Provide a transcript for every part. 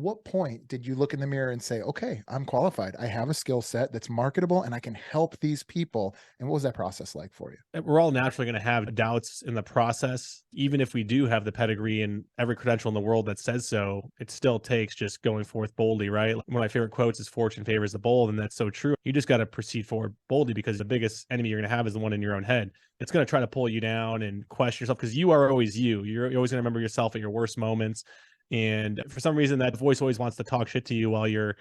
what point did you look in the mirror and say, okay, I'm qualified. I have a skill set that's marketable and I can help these people. And what was that process like for you? We're all naturally going to have doubts in the process. Even if we do have the pedigree and every credential in the world that says so, it still takes just going forth boldly, right? One of my favorite quotes is fortune favors the bold. And that's so true. You just got to proceed forward boldly because the biggest enemy you're going to have is the one in your own head. It's going to try to pull you down and question yourself because you are always you. You're always going to remember yourself at your worst moments. And for some reason, that voice always wants to talk shit to you while you're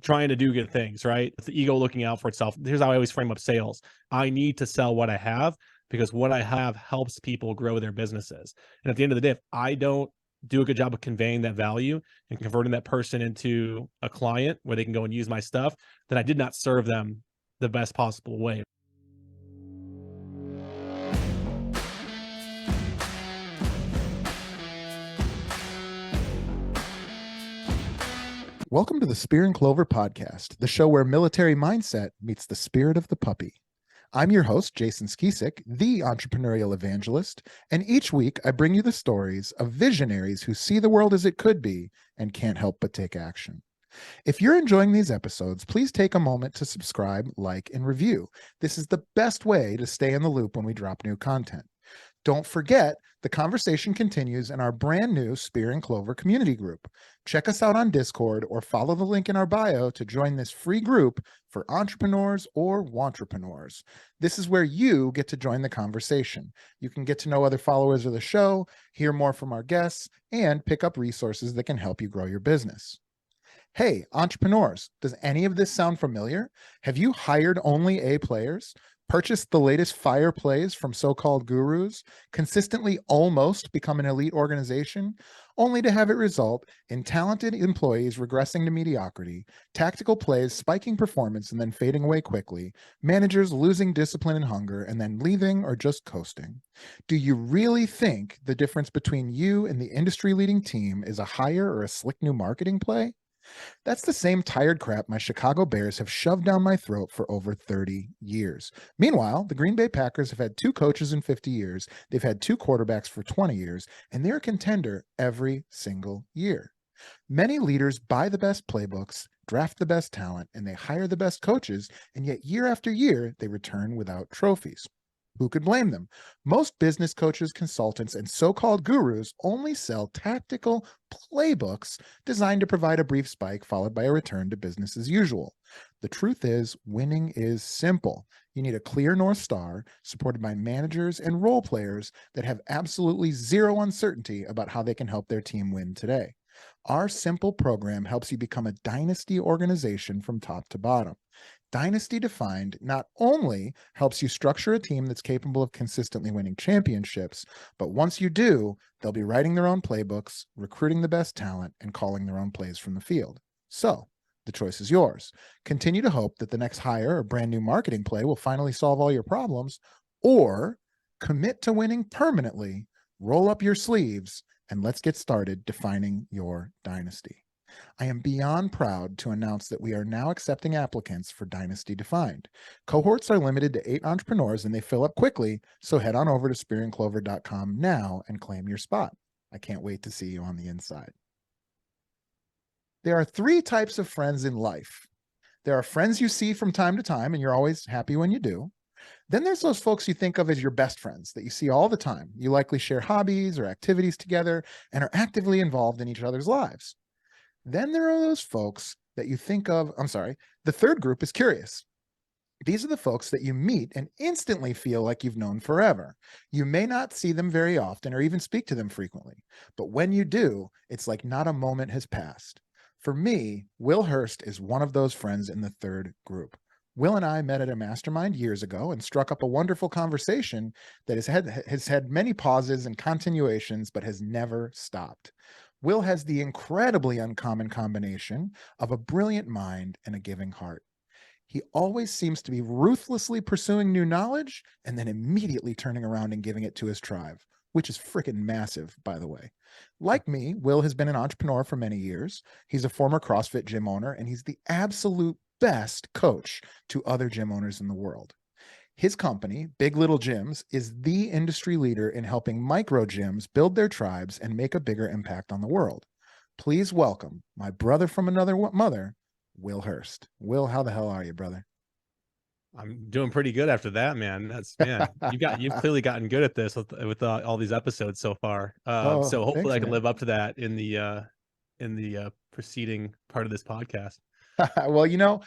trying to do good things, right? It's the ego looking out for itself. Here's how I always frame up sales. I need to sell what I have because what I have helps people grow their businesses. And at the end of the day, if I don't do a good job of conveying that value and converting that person into a client where they can go and use my stuff, then I did not serve them the best possible way. Welcome to the Spear and Clover podcast, the show where military mindset meets the spirit of the puppy. I'm your host, Jason Skisick, the entrepreneurial evangelist, and each week I bring you the stories of visionaries who see the world as it could be and can't help but take action. If you're enjoying these episodes, please take a moment to subscribe, like, and review. This is the best way to stay in the loop when we drop new content. Don't forget, the conversation continues in our brand new Spear and Clover community group. Check us out on Discord or follow the link in our bio to join this free group for entrepreneurs or wantrepreneurs. This is where you get to join the conversation. You can get to know other followers of the show, hear more from our guests, and pick up resources that can help you grow your business. Hey, entrepreneurs, does any of this sound familiar? Have you hired only A players? Purchased the latest fire plays from so-called gurus, consistently almost become an elite organization, only to have it result in talented employees regressing to mediocrity, tactical plays spiking performance and then fading away quickly, managers losing discipline and hunger and then leaving or just coasting? Do you really think the difference between you and the industry-leading team is a hire or a slick new marketing play? That's the same tired crap my Chicago Bears have shoved down my throat for over 30 years. Meanwhile, the Green Bay Packers have had two coaches in 50 years, they've had two quarterbacks for 20 years, and they're a contender every single year. Many leaders buy the best playbooks, draft the best talent, and they hire the best coaches, and yet year after year, they return without trophies. Who could blame them? Most business coaches, consultants, and so-called gurus only sell tactical playbooks designed to provide a brief spike followed by a return to business as usual. The truth is, winning is simple. You need a clear North Star supported by managers and role players that have absolutely zero uncertainty about how they can help their team win today. Our simple program helps you become a dynasty organization from top to bottom. Dynasty Defined not only helps you structure a team that's capable of consistently winning championships, but once you do, they'll be writing their own playbooks, recruiting the best talent, and calling their own plays from the field. So, the choice is yours. Continue to hope that the next hire or brand new marketing play will finally solve all your problems, or commit to winning permanently, roll up your sleeves, and let's get started defining your dynasty. I am beyond proud to announce that we are now accepting applicants for Dynasty Defined. Cohorts are limited to 8 entrepreneurs and they fill up quickly, so head on over to spearandclover.com now and claim your spot. I can't wait to see you on the inside. There are 3 types of friends in life. There are friends you see from time to time and you're always happy when you do. Then there's those folks you think of as your best friends that you see all the time. You likely share hobbies or activities together and are actively involved in each other's lives. Then there are those folks that you think of, the third group is curious. These are the folks that you meet and instantly feel like you've known forever. You may not see them very often or even speak to them frequently, but when you do, it's like not a moment has passed. For me, Will Hurst is one of those friends in the third group. Will and I met at a mastermind years ago and struck up a wonderful conversation that has had many pauses and continuations, but has never stopped. Will has the incredibly uncommon combination of a brilliant mind and a giving heart. He always seems to be ruthlessly pursuing new knowledge and then immediately turning around and giving it to his tribe, which is freaking massive, by the way. Like me, Will has been an entrepreneur for many years. He's a former CrossFit gym owner, and he's the absolute best coach to other gym owners in the world. His company, Big Little Gyms, is the industry leader in helping micro gyms build their tribes and make a bigger impact on the world. please welcome my brother from another mother, Will Hurst. Will, how the hell are you, brother? I'm doing pretty good after that, man. Man, you've clearly gotten good at this with all these episodes so far. Oh, So hopefully thanks, I can man. live up to that in the preceding part of this podcast. Well,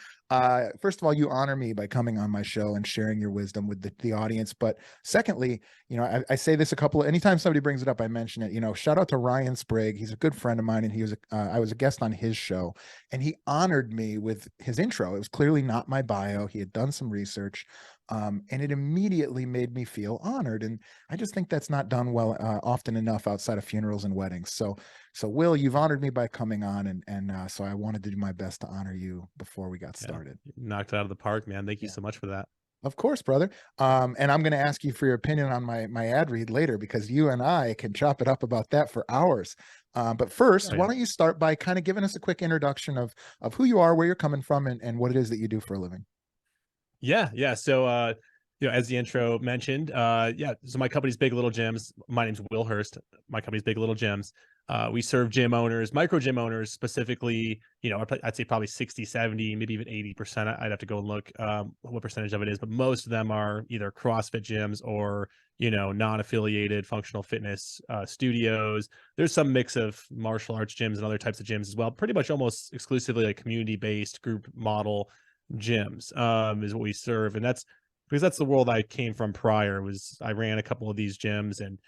first of all, you honor me by coming on my show and sharing your wisdom with the audience. But secondly, I say this anytime somebody brings it up, I mention it. Shout out to Ryan Sprague. He's a good friend of mine, and I was a guest on his show, and he honored me with his intro. It was clearly not my bio. He had done some research, and it immediately made me feel honored. And I just think that's not done well often enough outside of funerals and weddings. So Will, you've honored me by coming on, and so I wanted to do my best to honor you before we got started. Knocked it out of the park, man. Thank you so much for that. Of course, brother. And I'm going to ask you for your opinion on my ad read later, because you and I can chop it up about that for hours. But first, why don't you start by kind of giving us a quick introduction of who you are, where you're coming from, and what it is that you do for a living. Yeah. So, as the intro mentioned, so my company's Big Little Gyms. My name's Will Hurst. My company's Big Little Gyms. We serve gym owners, micro gym owners specifically. I'd say probably 60, 70, maybe even 80%. I'd have to go and look what percentage of it is, but most of them are either CrossFit gyms or, non-affiliated functional fitness studios. There's some mix of martial arts gyms and other types of gyms as well. Pretty much almost exclusively like community-based group model gyms is what we serve. And that's because that's the world I came from prior. I ran a couple of these gyms and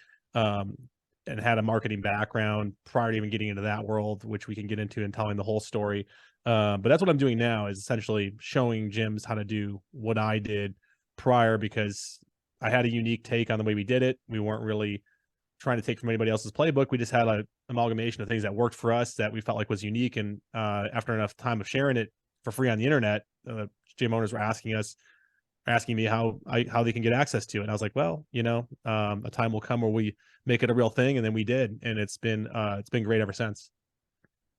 had a marketing background prior to even getting into that world, which we can get into and telling the whole story. But that's what I'm doing now, is essentially showing gyms how to do what I did prior, because I had a unique take on the way we did it. We weren't really trying to take from anybody else's playbook. We just had an amalgamation of things that worked for us that we felt like was unique. And after enough time of sharing it for free on the internet, gym owners were asking me how they can get access to it. And I was like, well, a time will come where we make it a real thing. And then we did. And it's been great ever since.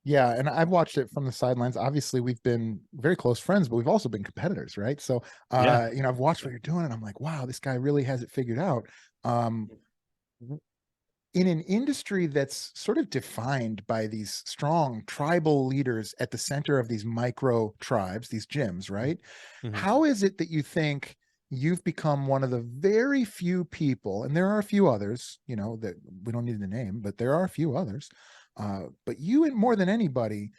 Yeah. And I've watched it from the sidelines. Obviously, we've been very close friends, but we've also been competitors, right? So, I've watched what you're doing, and I'm like, wow, this guy really has it figured out. In an industry that's sort of defined by these strong tribal leaders at the center of these micro tribes, these gyms, right? Mm-hmm. How is it that you think you've become one of the very few people, and there are a few others, that we don't need to name, but there are a few others, but you, and more than anybody,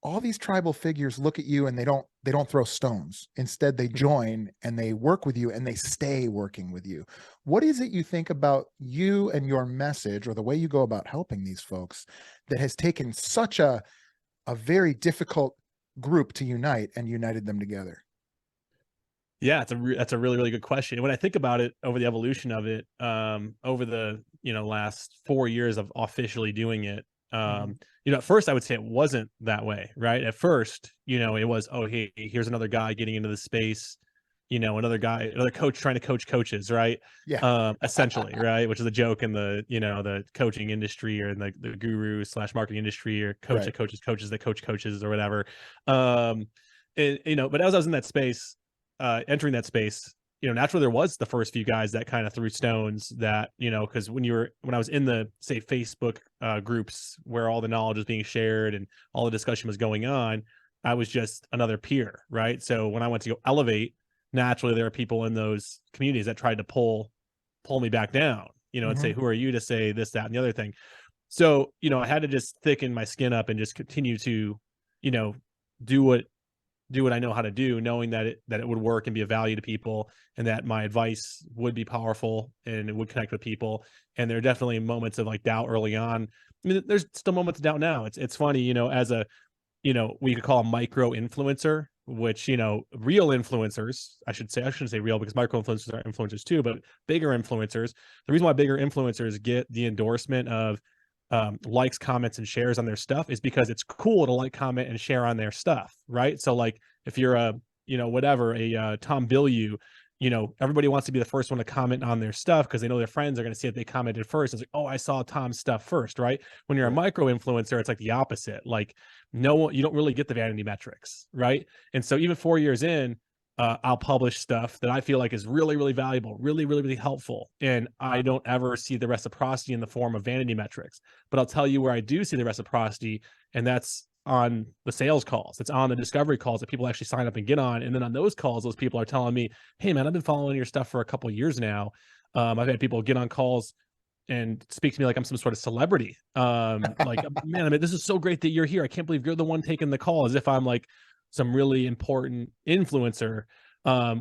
all these tribal figures look at you and they don't throw stones. Instead, they join and they work with you, and they stay working with you. What is it you think about you and your message, or the way you go about helping these folks, that has taken such a very difficult group to unite and united them together? Yeah, that's a really, really good question. And when I think about it, over the evolution of it, over the last 4 years of officially doing it, at first I would say it wasn't that way, right? At first, it was, oh, hey, here's another guy getting into the space, another coach trying to coach coaches, right? Yeah. Essentially, right? Which is a joke in the, the coaching industry, or in the guru / marketing industry, or coach that coaches coaches that coach coaches, or whatever. But as I was in that space, entering that space, naturally there was the first few guys that kind of threw stones, that, because when I was in the, say, Facebook groups where all the knowledge was being shared and all the discussion was going on, I was just another peer, right? So when I went to go elevate, naturally there are people in those communities that tried to pull me back down, and say, who are you to say this, that, and the other thing? So, I had to just thicken my skin up and just continue to, do what I know how to do, knowing that it would work and be of value to people, and that my advice would be powerful and it would connect with people. And there are definitely moments of like doubt early on. I mean, there's still moments of doubt now. It's funny, as a, we could call a micro influencer, which, real influencers, I shouldn't say real, because micro influencers are influencers too, but bigger influencers, the reason why bigger influencers get the endorsement of likes, comments, and shares on their stuff is because it's cool to like, comment, and share on their stuff, right? So like, if you're a Tom Bilyeu, everybody wants to be the first one to comment on their stuff, because they know their friends are going to see that they commented first. It's like, oh, I saw Tom's stuff first, right? When you're a micro influencer, it's like the opposite. Like, you don't really get the vanity metrics, right? And so even 4 years in, I'll publish stuff that I feel like is really, really valuable, really, really, really helpful. And I don't ever see the reciprocity in the form of vanity metrics. But I'll tell you where I do see the reciprocity, and that's on the sales calls. It's on the discovery calls that people actually sign up and get on. And then on those calls, those people are telling me, hey, man, I've been following your stuff for a couple of years now. I've had people get on calls and speak to me like I'm some sort of celebrity. Like, man, I mean, this is so great that you're here. I can't believe you're the one taking the call, as if I'm like some really important influencer,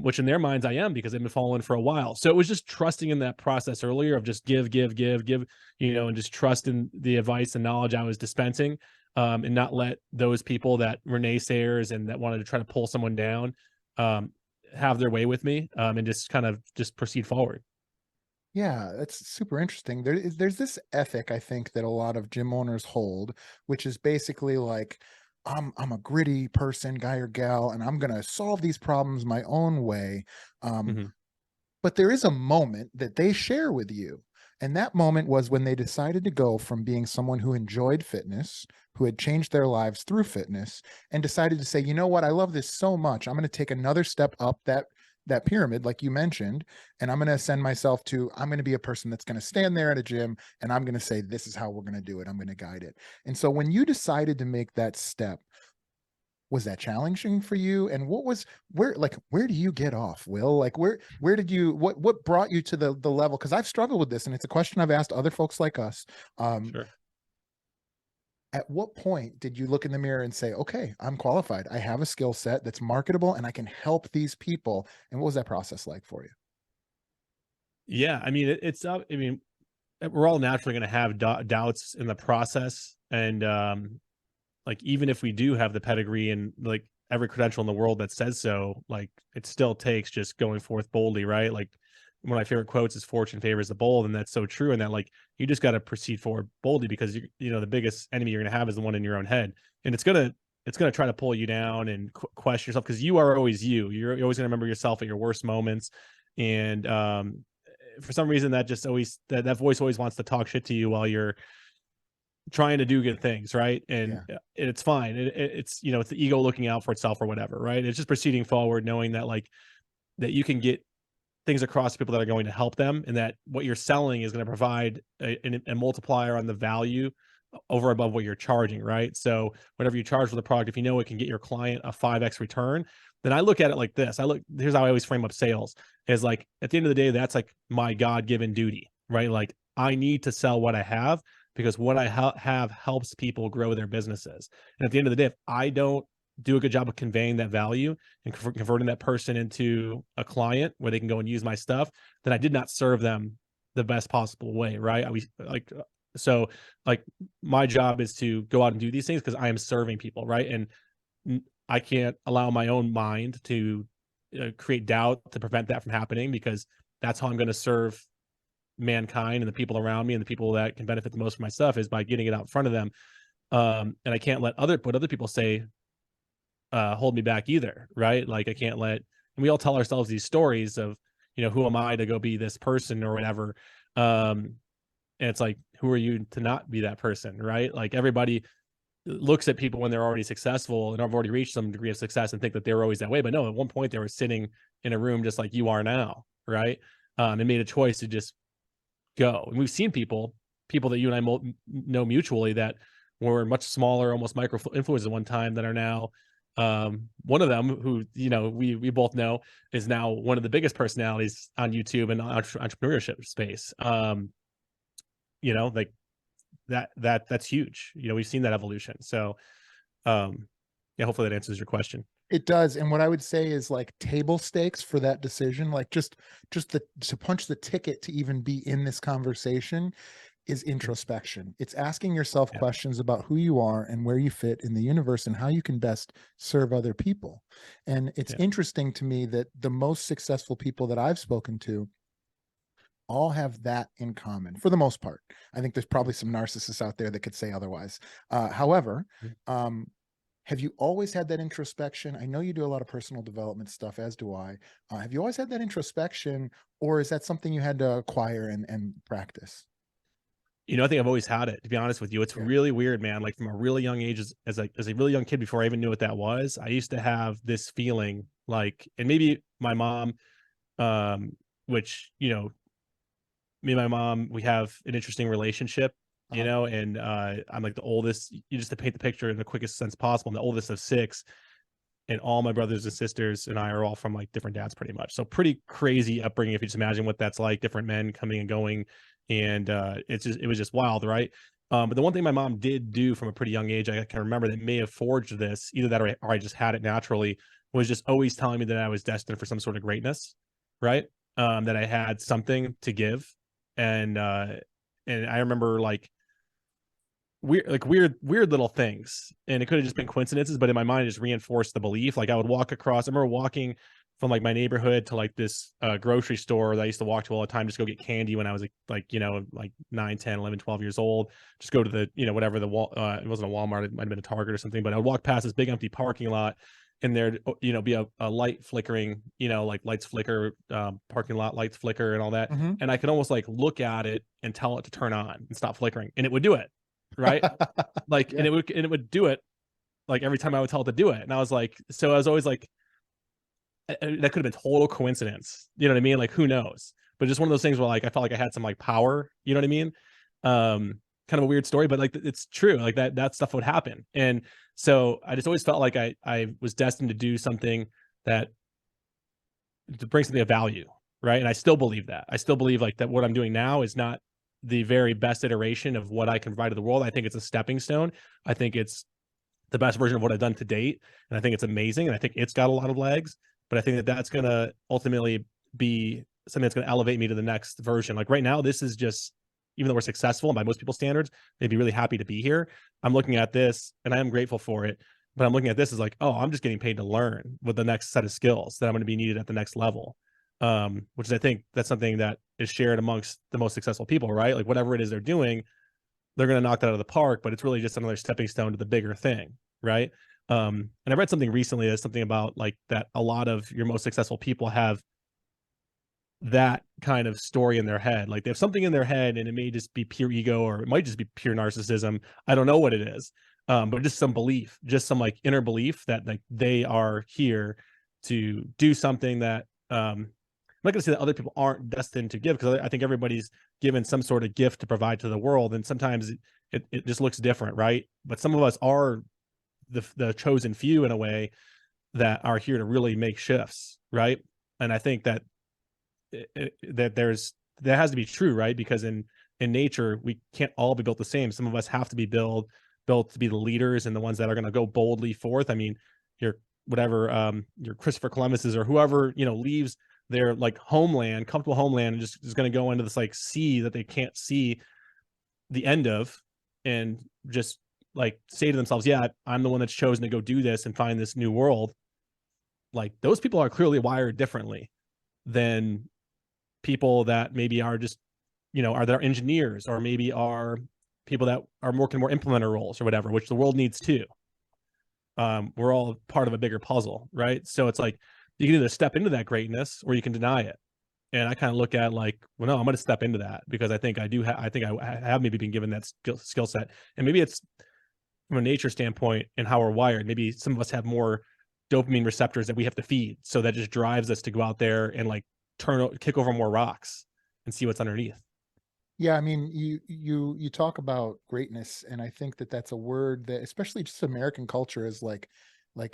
which in their minds I am because they've been following for a while. So it was just trusting in that process earlier of just give, and just trust in the advice and knowledge I was dispensing, and not let those people that were naysayers and that wanted to try to pull someone down, have their way with me, and just kind of just proceed forward. Yeah, that's super interesting. There's this ethic I think that a lot of gym owners hold, which is basically like I'm a gritty person, guy or gal, and I'm gonna solve these problems my own way. Um, Mhm. but there is a moment that they share with you. And that moment was when they decided to go from being someone who enjoyed fitness, who had changed their lives through fitness, and decided to say, you know what, I love this so much. I'm going to take another step up that pyramid, like you mentioned, and I'm going to send myself to, I'm going to be a person that's going to stand there at a gym and I'm going to say, this is how we're going to do it. I'm going to guide it. And so when you decided to make that step, was that challenging for you? And what was where do you get off, Will? Like where did you what brought you to the level? Because I've struggled with this and it's a question I've asked other folks like us. Um, Sure. at what point did you look in the mirror and say, okay, I'm qualified. I have a skill set that's marketable and I can help these people. And what was that process like for you? Yeah, I mean, I mean, we're all naturally going to have doubts in the process, and like even if we do have the pedigree and like every credential in the world that says so, like it still takes just going forth boldly, right? Like one of my favorite quotes is "Fortune favors the bold," and that's so true. And that like you just got to proceed forward boldly because the biggest enemy you're going to have is the one in your own head, and it's gonna try to pull you down and question yourself because you are always you. You're always gonna remember yourself at your worst moments, and for some reason that just always that voice always wants to talk shit to you while you're trying to do good things, right? And Yeah. it's fine. It's it's the ego looking out for itself or whatever, right? It's just proceeding forward, knowing that like that you can get things across to people that are going to help them, and that what you're selling is going to provide a multiplier on the value over above what you're charging, right? So whatever you charge for the product, if you know it can get your client a 5x return, then I look at it like this. Here's how I always frame up sales is like at the end of the day, that's like my God-given duty, right? Like I need to sell what I have because what I have helps people grow their businesses. And at the end of the day, if I don't do a good job of conveying that value and converting that person into a client where they can go and use my stuff, then I did not serve them the best possible way, right? So like my job is to go out and do these things because I am serving people, right? And I can't allow my own mind to create doubt to prevent that from happening because that's how I'm going to serve mankind and the people around me and the people that can benefit the most from my stuff is by getting it out in front of them. And I can't let what other people say hold me back either, right? Like I can't let, and we all tell ourselves these stories of, who am I to go be this person or whatever. Um, and it's like, who are you to not be that person, right? Like everybody looks at people when they're already successful and have already reached some degree of success and think that they're always that way. But no, at one point they were sitting in a room just like you are now, right? And made a choice to just go. And we've seen people that you and I know mutually that were much smaller, almost micro influencers at one time that are now one of them who we both know is now one of the biggest personalities on YouTube and entrepreneurship space. Like that's huge. We've seen that evolution. So yeah, hopefully that answers your question. It does. And what I would say is like table stakes for that decision, like just to punch the ticket to even be in this conversation is introspection. It's asking yourself Yeah. questions about who you are and where you fit in the universe and how you can best serve other people. And it's Yeah. interesting to me that the most successful people that I've spoken to all have that in common for the most part. I think there's probably some narcissists out there that could say otherwise. However, Mhm. um, have you always had that introspection? I know you do a lot of personal development stuff, as do I. Have you always had that introspection, or is that something you had to acquire and practice? I think I've always had it, to be honest with you. It's Yeah. really weird, man. Like from a really young age, as a really young kid, before I even knew what that was, I used to have this feeling Like, and maybe my mom, which, me and my mom, we have an interesting relationship, and I'm like the oldest, you just to paint the picture in the quickest sense possible. I'm the oldest of six, and all my brothers and sisters and I are all from like different dads pretty much. So pretty crazy upbringing if you just imagine what that's like, different men coming and going. And it was just wild, right? But the one thing my mom did do from a pretty young age, I can remember that may have forged this, either that or I just had it naturally, was just always telling me that I was destined for some sort of greatness, right? That I had something to give. And I remember like weird little things, and it could have just been coincidences, but in my mind it just reinforced the belief. Like I would walk across, I remember walking from like my neighborhood to like this grocery store that I used to walk to all the time, just go get candy when I was like 9, 10, 11, 12 years old. Just go to the whatever the wall, it wasn't a Walmart, it might have been a Target or something, but I would walk past this big empty parking lot, and there'd be a light flickering, like lights flicker, parking lot lights flicker and all that. Mm-hmm. And I could almost like look at it and tell it to turn on and stop flickering, and it would do it, right? Like, Yeah. and it would do it like every time I would tell it to do it. And I was like, so I was always like, that could have been total coincidence. You know what I mean? Like, who knows? But just one of those things where like I felt like I had some like power. You know what I mean? Kind of a weird story, but like it's true. Like that stuff would happen. And so I just always felt like I was destined to do something that to bring something of value, right? And I still believe that. I still believe like that what I'm doing now is not the very best iteration of what I can provide to the world. I think it's a stepping stone. I think it's the best version of what I've done to date, and I think it's amazing. And I think it's got a lot of legs. But I think that that's going to ultimately be something that's going to elevate me to the next version. Like right now, this is just, even though we're successful and by most people's standards, they'd be really happy to be here. I'm looking at this and I am grateful for it. But I'm looking at this as like, oh, I'm just getting paid to learn with the next set of skills that I'm going to be needed at the next level. Which is, I think that's something that is shared amongst the most successful people, right? Like whatever it is they're doing, they're going to knock that out of the park, but it's really just another stepping stone to the bigger thing, right? And I read something recently that's something about like that a lot of your most successful people have that kind of story in their head. Like they have something in their head, and it may just be pure ego, or it might just be pure narcissism. I don't know what it is, but just some belief, just some like inner belief that like they are here to do something that I'm not going to say that other people aren't destined to give, because I think everybody's given some sort of gift to provide to the world, and sometimes it just looks different, right? But some of us are the chosen few in a way that are here to really make shifts, right? And I think that that has to be true, right? Because in nature we can't all be built the same. Some of us have to be built to be the leaders and the ones that are going to go boldly forth. I mean, your your Christopher Columbus's or whoever leaves their like homeland, comfortable homeland, and just is going to go into this like sea that they can't see the end of, and just like say to themselves, yeah, I'm the one that's chosen to go do this and find this new world. Like those people are clearly wired differently than people that maybe are just are their engineers, or maybe are people that are working more implementer roles or whatever, which the world needs too. We're all part of a bigger puzzle, right? So it's like you can either step into that greatness or you can deny it. And I kind of look at like, well, no, I'm going to step into that, because I think I do. I think I have maybe been given that skill set, and maybe it's from a nature standpoint and how we're wired. Maybe some of us have more dopamine receptors that we have to feed, so that just drives us to go out there and like kick over more rocks and see what's underneath. Yeah, I mean, you talk about greatness, and I think that that's a word that, especially just American culture, is like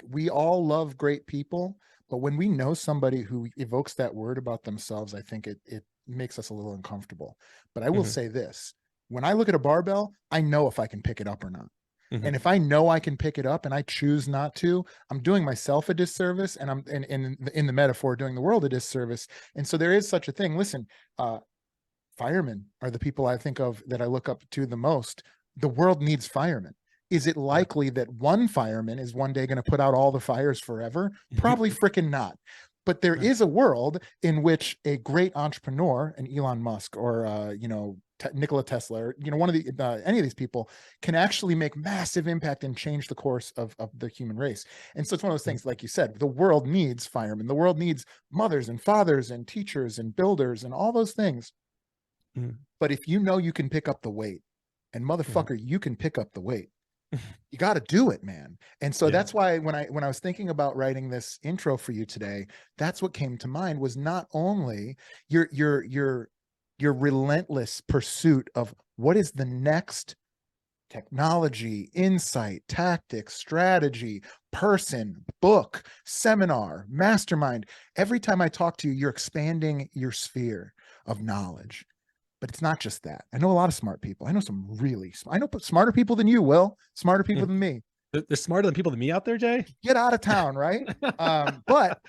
we all love great people, but when we know somebody who evokes that word about themselves, I think it makes us a little uncomfortable. But I will Mm-hmm. say this: when I look at a barbell, I know if I can pick it up or not. Mm-hmm. And if I know I can pick it up and I choose not to, I'm doing myself a disservice, and I'm in the metaphor doing the world a disservice. And so there is such a thing. Listen, firemen are the people I think of that I look up to the most. The world needs firemen. Is it likely that one fireman is one day going to put out all the fires forever? Probably freaking not. But there is a world in which a great entrepreneur, an Elon Musk, or Nikola Tesla, or one of the any of these people, can actually make massive impact and change the course of the human race. And so it's one of those things, like you said, the world needs firemen. The world needs mothers and fathers and teachers and builders and all those things. Mm-hmm. But if you know you can pick up the weight, and motherfucker, you can pick up the weight. You got to do it, man. And so Yeah. that's why when I was thinking about writing this intro for you today, that's what came to mind, was not only your relentless pursuit of what is the next technology, insight, tactics, strategy, person, book, seminar, mastermind. Every time I talk to you, you're expanding your sphere of knowledge. But it's not just that. I know a lot of smart people. I know some really, I know smarter people than you, Will, smarter people Mhm. than me. They're smarter than people than me out there, Jay. Get out of town, right? But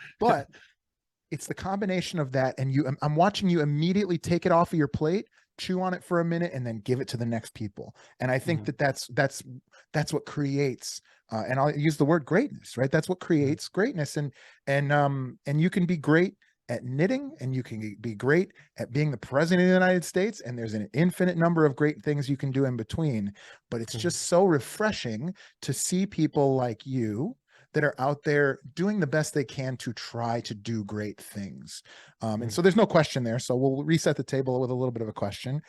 it's the combination of that, and I'm watching you immediately take it off of your plate, chew on it for a minute, and then give it to the next people. And I think Mhm. that's what creates, and I'll use the word greatness, right? That's what creates greatness. And you can be great at knitting, and you can be great at being the president of the United States, and there's an infinite number of great things you can do in between. But it's Mhm. just so refreshing to see people like you that are out there doing the best they can to try to do great things. And so there's no question there. So we'll reset the table with a little bit of a question.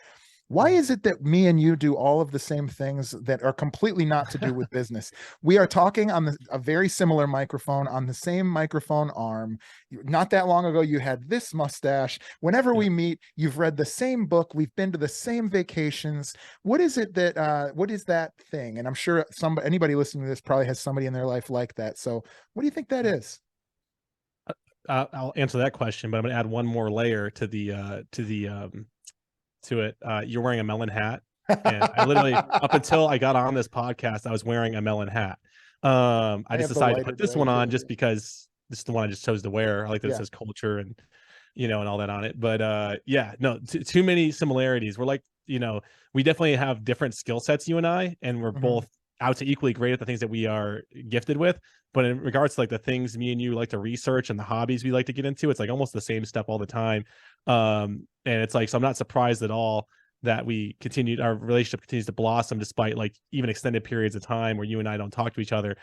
Why is it that me and you do all of the same things that are completely not to do with business? We are talking on a very similar microphone, on the same microphone arm. Not that long ago, you had this mustache. Whenever Yeah. we meet, you've read the same book. We've been to the same vacations. What is it that, what is that thing? And I'm sure anybody listening to this probably has somebody in their life like that. So what do you think that is? I'll answer that question, but I'm gonna add one more layer to it. You're wearing a melon hat, and I literally, up until I got on this podcast, I was wearing a melon hat. I I just have the decided to put lighted this right one on here. just because this is the one I just chose to wear. I like that it Yeah. says culture and and all that on it. But yeah, no, too many similarities. We're like, we definitely have different skill sets, you and I, and we're Mhm. both out to equally great at the things that we are gifted with. But in regards to like the things me and you like to research and the hobbies we like to get into, it's like almost the same stuff all the time. And it's like, so I'm not surprised at all that our relationship continues to blossom despite like even extended periods of time where you and I don't talk to each other.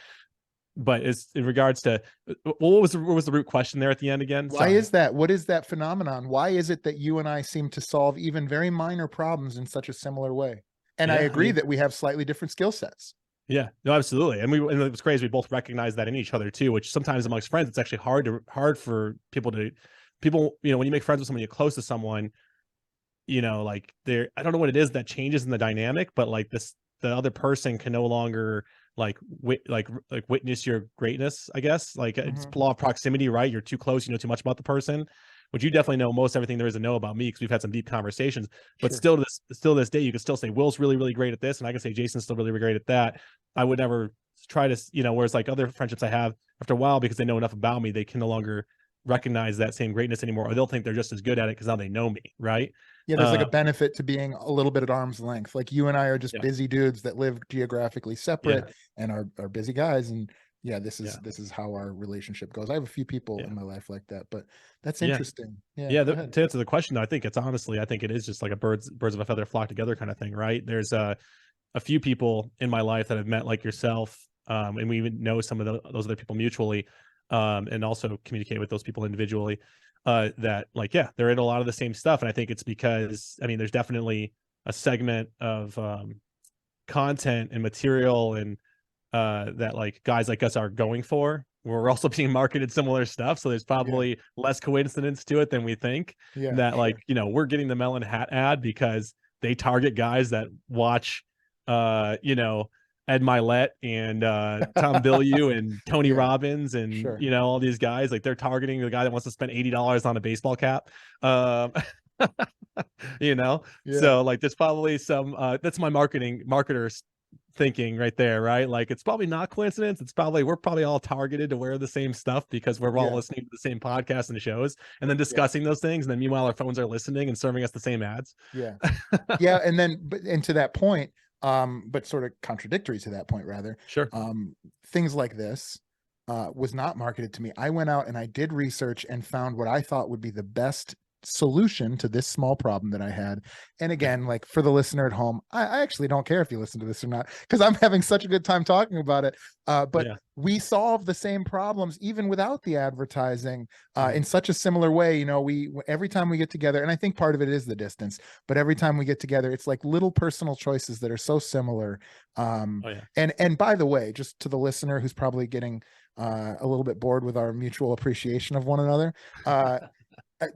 But it's in regards to what was the root question there at the end again? Why Sorry. is that? What is that phenomenon? Why is it that you and I seem to solve even very minor problems in such a similar way? And I Yeah, I agree mean, that we have slightly different skill sets. yeah, no, absolutely. And it was crazy. We both recognize that in each other too, which sometimes amongst friends, it's actually hard for people, when you make friends with someone, you're close to someone, like I don't know what it is that changes in the dynamic, but like the other person can no longer like witness your greatness, I guess. Like it's Mhm. law of proximity, right? You're too close, you know too much about the person, which you definitely know most everything there is to know about me because we've had some deep conversations. But Sure. still this day, you can still say Will's really, really great at this, and I can say Jason's still really, really great at that. I would never try to, whereas like other friendships I have after a while, because they know enough about me, they can no longer recognize that same greatness anymore, or they'll think they're just as good at it because now they know me, right? Yeah, there's like a Uh, benefit to being a little bit at arm's length. Like you and I are just yeah, busy dudes that live geographically separate yeah, and are busy guys. And yeah, yeah, this is how our relationship goes. I have a few people yeah, in my life like that, but that's yeah. interesting. Yeah, Yeah, go ahead. to answer the question, though, I think it is just like a birds of a feather flock together kind of thing, right? There's a few people in my life that I've met like yourself, and we even know some of those other people mutually, and also communicate with those people individually. That like, yeah, they're in a lot of the same stuff, and I think it's because I mean, there's definitely a segment of content and material and that like guys like us are going for. We're also being marketed similar stuff, so there's Yeah, probably less coincidence to it than we think. yeah, That like sure. we're getting the melon hat ad because they target guys that watch, Ed Milet and Tom Bilyeu and Tony Yeah, Robbins and sure. all these guys. Like they're targeting the guy that wants to spend $80 on a baseball cap. Um, Yeah, so like there's probably some that's my marketers thinking right there, right? Like it's probably not coincidence. We're probably all targeted to wear the same stuff because we're all yeah, listening to the same podcasts and shows and then yeah, discussing those things. And then meanwhile, our phones are listening and serving us the same ads. yeah. Yeah, and then and to that point, but sort of contradictory to that point rather, Sure. things like this was not marketed to me. I went out and I did research and found what I thought would be the best solution to this small problem that I had. And again, like for the listener at home, I actually don't care if you listen to this or not, because I'm having such a good time talking about it. But we solve the same problems even without the advertising in such a similar way. You know, we every time we get together, and I think part of it is the distance, but every time we get together, it's like little personal choices that are so similar. And by the way, just to the listener who's probably getting a little bit bored with our mutual appreciation of one another,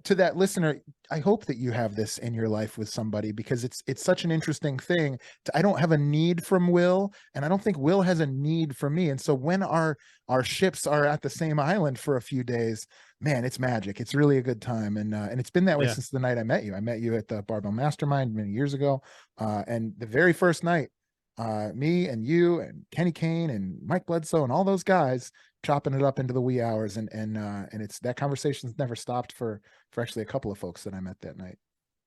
to that listener, I hope that you have this in your life with somebody, because it's such an interesting thing. I don't have a need from Will, and I don't think Will has a need for me. And so when our ships are at the same island for a few days, man, it's magic. It's really a good time. And it's been that way since the night I met you. I met you at the Barbell Mastermind many years ago. And the very first night, me and you and Kenny Kane and Mike Bledsoe and all those guys chopping it up into the wee hours, and it's that conversation's never stopped for actually a couple of folks that I met that night.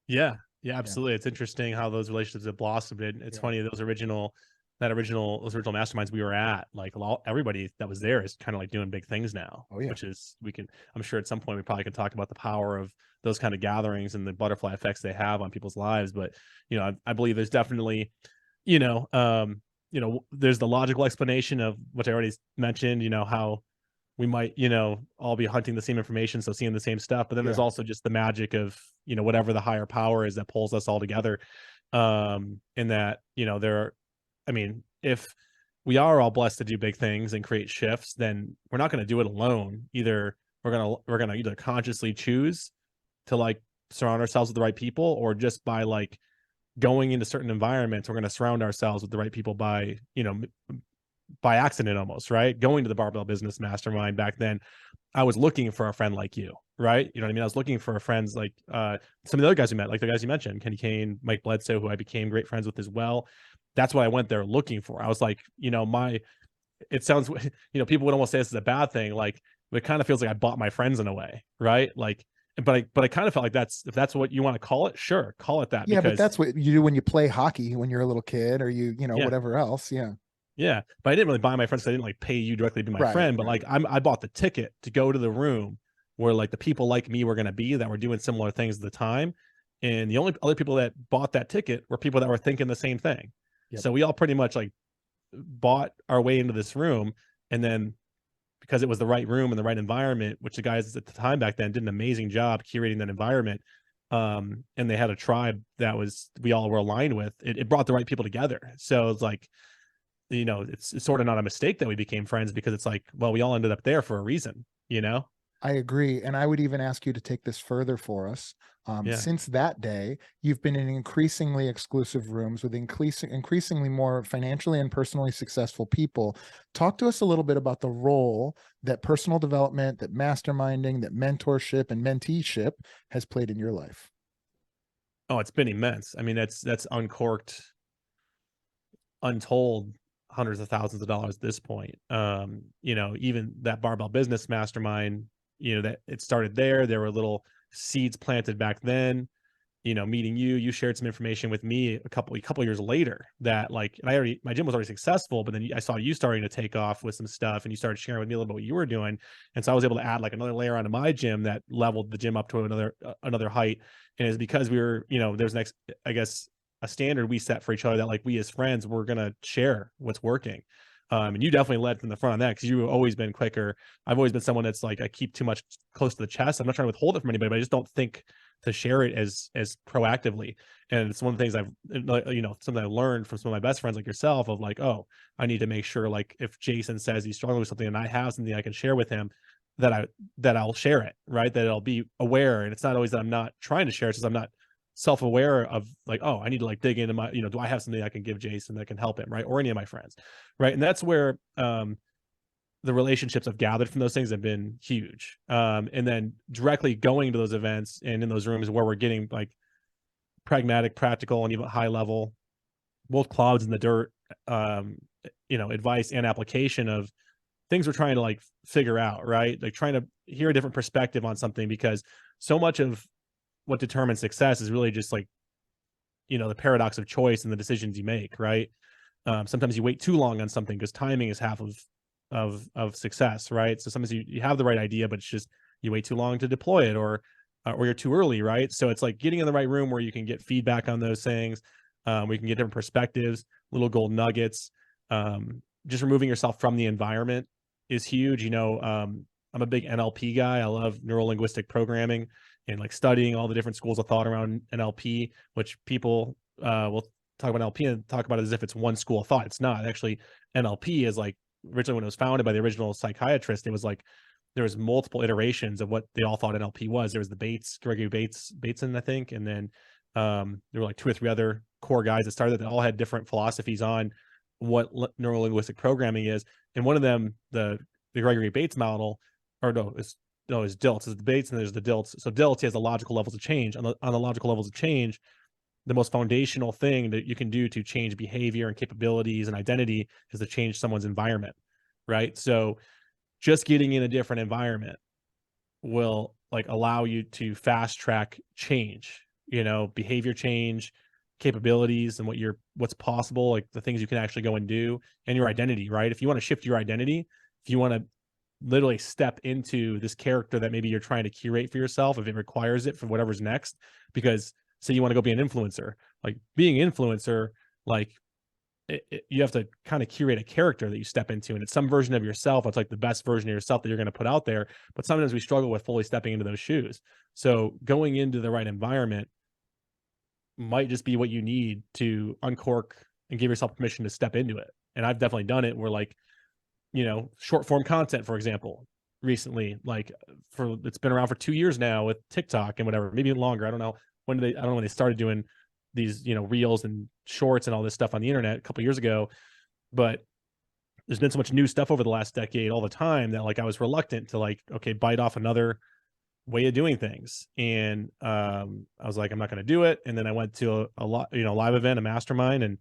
Yeah, absolutely. It's interesting how those relationships have blossomed. It's funny, those original masterminds we were at, like everybody that was there is kind of like doing big things now. Which is, I'm sure at some point we probably can talk about the power of those kind of gatherings and the butterfly effects they have on people's lives. But I believe there's definitely there's the logical explanation of what I already mentioned, how we might, all be hunting the same information, so seeing the same stuff. But then there's also just the magic of, whatever the higher power is that pulls us all together. In that, if we are all blessed to do big things and create shifts, then we're not going to do it alone. Either we're going to either consciously choose to like surround ourselves with the right people, or just by like going into certain environments, we're going to surround ourselves with the right people by accident almost, right? Going to the Barbell Business Mastermind back then, I was looking for a friend like you, right? You know what I mean? I was looking for friends like some of the other guys we met, like the guys you mentioned, Kenny Kane, Mike Bledsoe, who I became great friends with as well. That's what I went there looking for. I was like, it sounds, people would almost say this is a bad thing. Like, it kind of feels like I bought my friends in a way, right? Like, but I kind of felt like if that's what you want to call it, sure, call it that. Yeah, but that's what you do when you play hockey when you're a little kid, or whatever else. Yeah, but I didn't really buy my friends. So I didn't like pay you directly to be my friend, but like I bought the ticket to go to the room where like the people like me were going to be, that were doing similar things at the time, and the only other people that bought that ticket were people that were thinking the same thing. So we all pretty much like bought our way into this room, and then because it was the right room and the right environment, which the guys at the time back then did an amazing job curating that environment, and they had a tribe that we all were aligned with, it brought the right people together. So it's like, it's sort of not a mistake that we became friends, because it's like, well, we all ended up there for a reason, I agree. And I would even ask you to take this further for us. Since that day, you've been in increasingly exclusive rooms with increasingly more financially and personally successful people. Talk to us a little bit about the role that personal development, that masterminding, that mentorship and menteeship has played in your life. Oh, it's been immense. I mean, that's uncorked, untold hundreds of thousands of dollars at this point. Even that Barbell Business Mastermind, that it started there. There were little seeds planted back then. Meeting you shared some information with me a couple years later that like, and my gym was already successful, but then I saw you starting to take off with some stuff, and you started sharing with me a little bit what you were doing. And so I was able to add like another layer onto my gym that leveled the gym up to another height. And it's because we were, there's a standard we set for each other that like we as friends, we're going to share what's working. And you definitely led from the front on that, because you've always been quicker. I've always been someone that's like, I keep too much close to the chest. I'm not trying to withhold it from anybody, but I just don't think to share it as proactively. And it's one of the things something I learned from some of my best friends like yourself, of like, oh, I need to make sure, like, if Jason says he's struggling with something and I have something I can share with him, that I'll share it, right? That I'll be aware. And it's not always that I'm not trying to share, it's just I'm not self-aware of like, oh, I need to like dig into my, do I have something I can give Jason that can help him, right? Or any of my friends, right? And that's where the relationships I've gathered from those things have been huge. And then directly going to those events and in those rooms where we're getting like pragmatic, practical, and even high level, both clouds in the dirt, advice and application of things we're trying to like figure out, right? Like trying to hear a different perspective on something, because so much of what determines success is really just like, the paradox of choice and the decisions you make, right? Sometimes you wait too long on something because timing is half of success, right? So sometimes you have the right idea, but it's just you wait too long to deploy it, or or you're too early, right? So it's like getting in the right room where you can get feedback on those things. We can get different perspectives, little gold nuggets. Just removing yourself from the environment is huge. I'm a big NLP guy. I love neuro linguistic programming and like studying all the different schools of thought around NLP, which people will talk about NLP and talk about it as if it's one school of thought. It's not. Actually, NLP is like originally when it was founded by the original psychiatrist, it was like there was multiple iterations of what they all thought NLP was. There was the Gregory Bateson, I think, and then there were like 2 or 3 other core guys that started that all had different philosophies on what neurolinguistic programming is. And one of them, the Gregory Bates model, or no, it's DILTs. It's the Bates and there's the DILTs. So DILTs has the logical levels of change. On the logical levels of change, the most foundational thing that you can do to change behavior and capabilities and identity is to change someone's environment, right? So just getting in a different environment will like allow you to fast track change, behavior change, capabilities, and what's possible, like the things you can actually go and do, and your identity, right? If you want to shift your identity, if you want to literally step into this character that maybe you're trying to curate for yourself, if it requires it for whatever's next, because say you want to go be an influencer, like being an influencer, like you have to kind of curate a character that you step into, and it's some version of yourself. It's like the best version of yourself that you're going to put out there. But sometimes we struggle with fully stepping into those shoes. So going into the right environment might just be what you need to uncork and give yourself permission to step into it. And I've definitely done it where like, short form content, for example, recently, like it's been around for 2 years now with TikTok and whatever, maybe longer. I don't know when they started doing these, reels and shorts and all this stuff on the internet a couple years ago, but there's been so much new stuff over the last decade all the time that like I was reluctant to like, okay, bite off another way of doing things. And I was like, I'm not going to do it. And then I went to a live event, a mastermind, and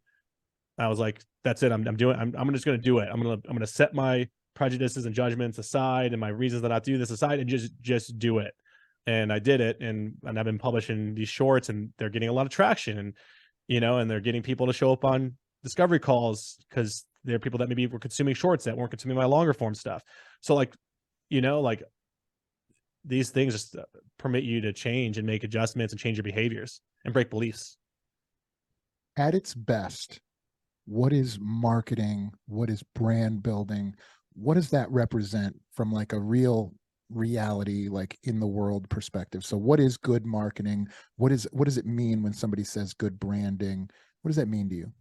I was like, that's it. I'm just going to do it. I'm going to set my prejudices and judgments aside and my reasons to not do this aside and just do it. And I did it. And I've been publishing these shorts and they're getting a lot of traction, and they're getting people to show up on discovery calls because they're people that maybe were consuming shorts that weren't consuming my longer form stuff. So like, like these things just permit you to change and make adjustments and change your behaviors and break beliefs. At its best, what is marketing? What is brand building? What does that represent from like a real reality, like in the world perspective? So what is good marketing? What does it mean when somebody says good branding? What does that mean to you?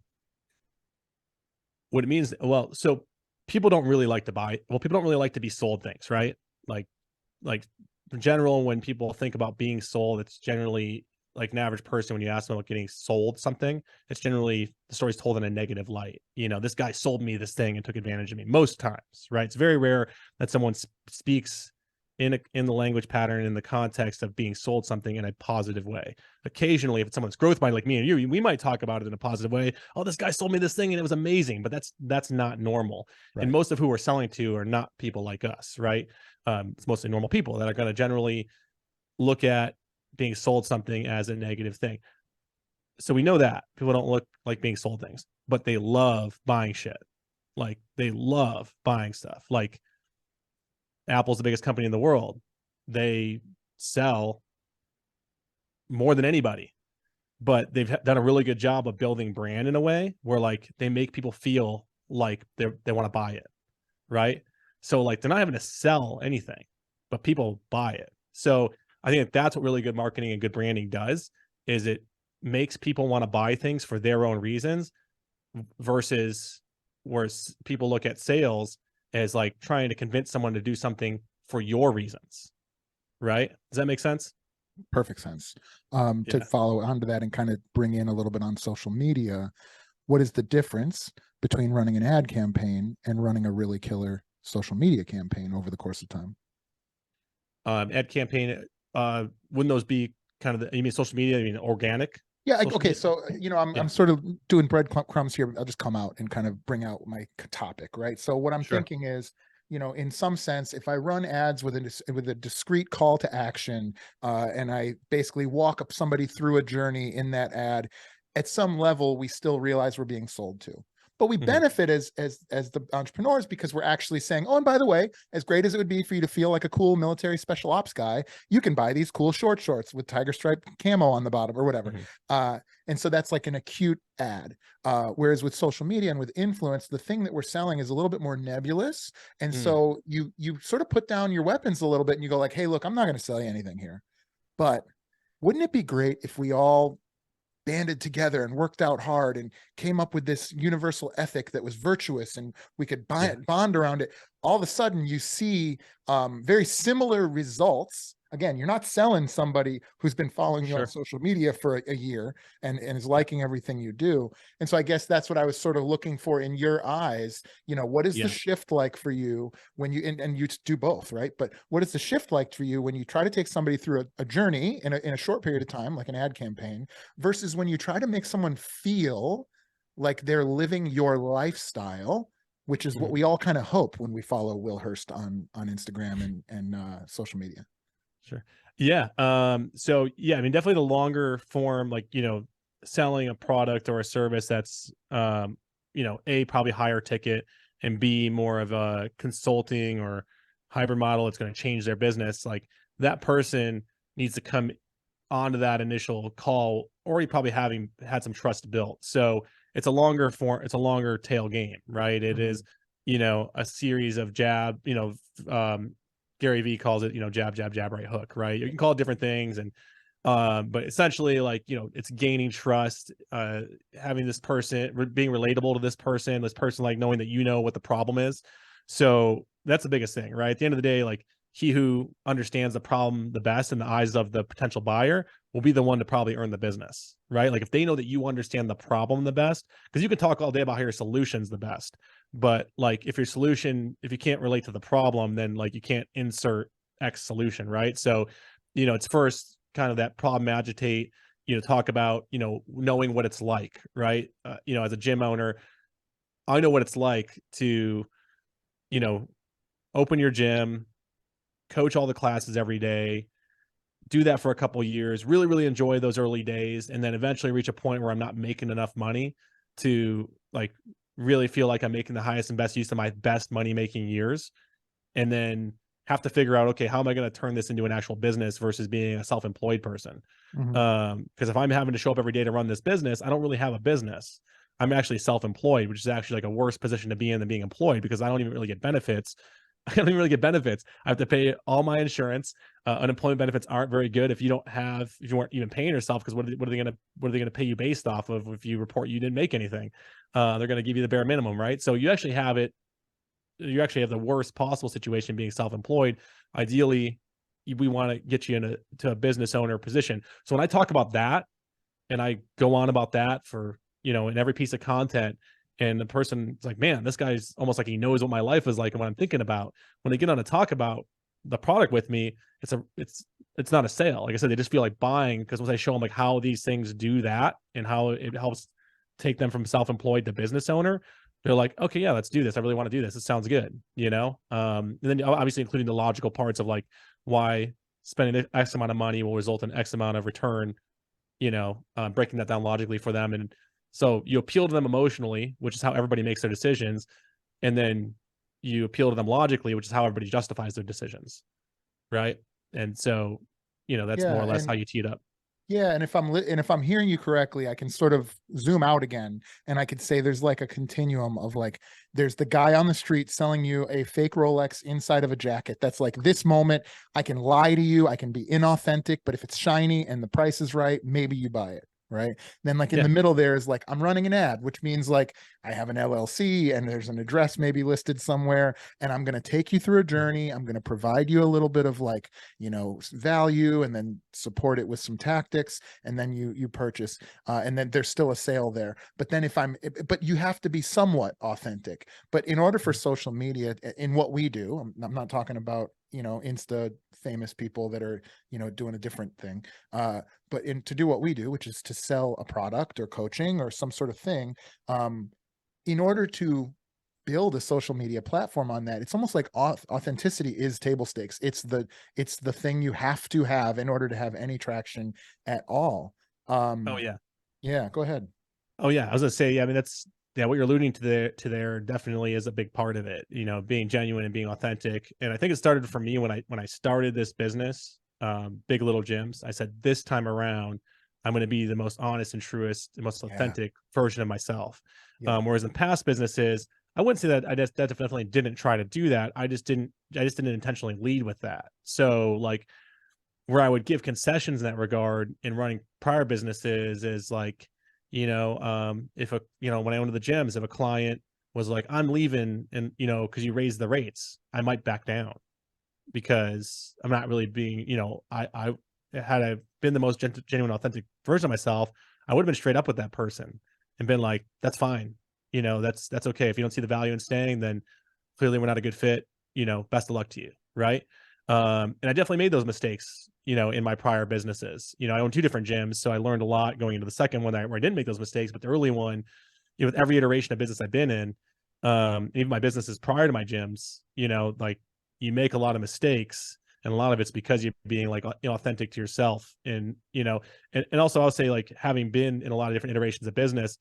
What it means, well, so people don't really like to be sold things, right? Like in general, when people think about being sold, it's generally like an average person, when you ask them about getting sold something, it's generally the story's told in a negative light. This guy sold me this thing and took advantage of me most times, right? It's very rare that someone speaks in the language pattern, in the context of being sold something in a positive way. Occasionally, if it's someone's growth minded like me and you, we might talk about it in a positive way. Oh, this guy sold me this thing and it was amazing, but that's not normal. Right. And most of who we're selling to are not people like us, right? It's mostly normal people that are going to generally look at being sold something as a negative thing. So we know that people don't look like being sold things, but they love buying shit. Like they love buying stuff. Like Apple's the biggest company in the world. They sell more than anybody, but they've done a really good job of building brand in a way where like they make people feel like they want to buy it. Right. So like they're not having to sell anything, but people buy it. So I think that's what really good marketing and good branding does, is it makes people want to buy things for their own reasons, versus where people look at sales as like trying to convince someone to do something for your reasons. Right? Does that make sense? Perfect sense. To follow onto that and kind of bring in a little bit on social media, what is the difference between running an ad campaign and running a really killer social media campaign over the course of time? Ad campaign, wouldn't those be kind of you mean social media? I mean organic? Yeah. Okay. So, I'm sort of doing breadcrumbs here. I'll just come out and kind of bring out my topic, right? So what I'm thinking is, in some sense, if I run ads with a discrete call to action, and I basically walk up somebody through a journey in that ad, at some level, we still realize we're being sold to. but we Mhm. benefit as the entrepreneurs because we're actually saying, oh, and by the way, as great as it would be for you to feel like a cool military special ops guy, you can buy these cool short shorts with tiger stripe camo on the bottom or whatever. Mhm. And so that's like an acute ad. Whereas with social media and with influence, the thing that we're selling is a little bit more nebulous. And Mm. so you sort of put down your weapons a little bit and you go like, hey, look, I'm not going to sell you anything here. But wouldn't it be great if we all banded together and worked out hard and came up with this universal ethic that was virtuous and we could Yeah. bond around it? All of a sudden you see very similar results. Again, you're not selling somebody who's been following you on Sure. social media for a year and is Yeah. liking everything you do. And so I guess that's what I was sort of looking for in your eyes. What is the Yeah. shift like for you when you, and you do both, right? But what is the shift like for you when you try to take somebody through a journey in a short period of time, like an ad campaign, versus when you try to make someone feel like they're living your lifestyle, which is what Mhm. we all kind of hope when we follow Will Hurst on Instagram and social media. Sure. Yeah. So yeah, I mean, definitely the longer form, like, selling a product or a service that's, A, probably higher ticket, and B, more of a consulting or hybrid model. It's going to change their business. Like, that person needs to come onto that initial call already probably having had some trust built. So it's a longer tail game, right? It Mm-hmm. is, a series of Gary Vee calls it, jab, jab, jab, right hook, right? You can call it different things. And but essentially, like, it's gaining trust, having this person being relatable to this person, like, knowing that what the problem is. So that's the biggest thing, right? At the end of the day, like, he who understands the problem the best in the eyes of the potential buyer will be the one to probably earn the business, right? Like, if they know that you understand the problem the best, because you can talk all day about how your solution's the best, but, like, if you can't relate to the problem, then, like, you can't insert X solution, right? So, it's first kind of that problem agitate, talk about, knowing what it's like, right? As a gym owner, I know what it's like to, you know, open your gym, coach all the classes every day, do that for a couple years, really, really enjoy those early days, and then eventually reach a point where I'm not making enough money to, like, really feel like I'm making the highest and best use of my best money making years, and then have to figure out, okay, how am I going to turn this into an actual business versus being a self-employed person? Mm-hmm. Because if I'm having to show up every day to run this business, I don't really have a business. I'm actually self-employed, which is actually like a worse position to be in than being employed, because I don't even really get benefits. I don't even really get benefits. I have to pay all my insurance. Unemployment benefits aren't very good if you weren't even paying yourself, because what are they gonna pay you based off of if you report you didn't make anything? They're gonna give you the bare minimum, right? So you actually have the worst possible situation being self-employed. Ideally, we want to get you to a business owner position. So when I talk about that, and I go on about that for, in every piece of content, and the person's like, man, this guy's almost like he knows what my life is like and what I'm thinking about. When they get on to talk about the product with me, it's not a sale. Like I said, they just feel like buying, because once I show them, like, how these things do that and how it helps take them from self-employed to business owner, they're like, okay, yeah, let's do this. I really want to do this. It sounds good, and then obviously including the logical parts of, like, why spending X amount of money will result in X amount of return, breaking that down logically for them. And so you appeal to them emotionally, which is how everybody makes their decisions. And then you appeal to them logically, which is how everybody justifies their decisions. Right. And so, that's more Yeah, or less how and you tee it up. yeah, and if I'm hearing you correctly, I can sort of zoom out again, and I could say there's like a continuum of, like, there's the guy on the street selling you a fake Rolex inside of a jacket. That's like, this moment, I can lie to you, I can be inauthentic, but if it's shiny and the price is right, maybe you buy it. Right. Then, like, in Yeah. the middle, there is like, I'm running an ad, which means like I have an LLC and there's an address maybe listed somewhere, and I'm going to take you through a journey. I'm going to provide you a little bit of, like, value, and then support it with some tactics, and then you purchase, and then there's still a sale there. But then but you have to be somewhat authentic. But in order for social media, in what we do, I'm not talking about Insta famous people that are doing a different thing, but to do what we do, which is to sell a product or coaching or some sort of thing, in order to build a social media platform on that, it's almost like authenticity is table stakes. It's the thing you have to have in order to have any traction at all. Oh um yeah. yeah, go ahead. Oh yeah. I was gonna say, yeah, I mean, that's Yeah, what you're alluding to there definitely is a big part of it, being genuine and being authentic. And I think it started for me when I started this business, Big Little Gyms. I said, this time around, I'm going to be the most honest and truest, the most Yeah. authentic version of myself. Yeah. Whereas in past businesses, I wouldn't say that that definitely didn't try to do that. I just didn't intentionally lead with that. So like where I would give concessions in that regard in running prior businesses is like, if when I went to the gyms, if a client was like, I'm leaving and, cause you raised the rates, I might back down because I'm not really being, I had I been the most genuine, authentic version of myself, I would have been straight up with that person and been like, that's fine. That's okay. If you don't see the value in staying, then clearly we're not a good fit, best of luck to you. Right. And I definitely made those mistakes, in my prior businesses. I own two different gyms. So I learned a lot going into the second one where I didn't make those mistakes, but the early one, with every iteration of business I've been in, even my businesses prior to my gyms, like you make a lot of mistakes and a lot of it's because you're being like authentic to yourself. And, and also I'll say like having been in a lot of different iterations of business,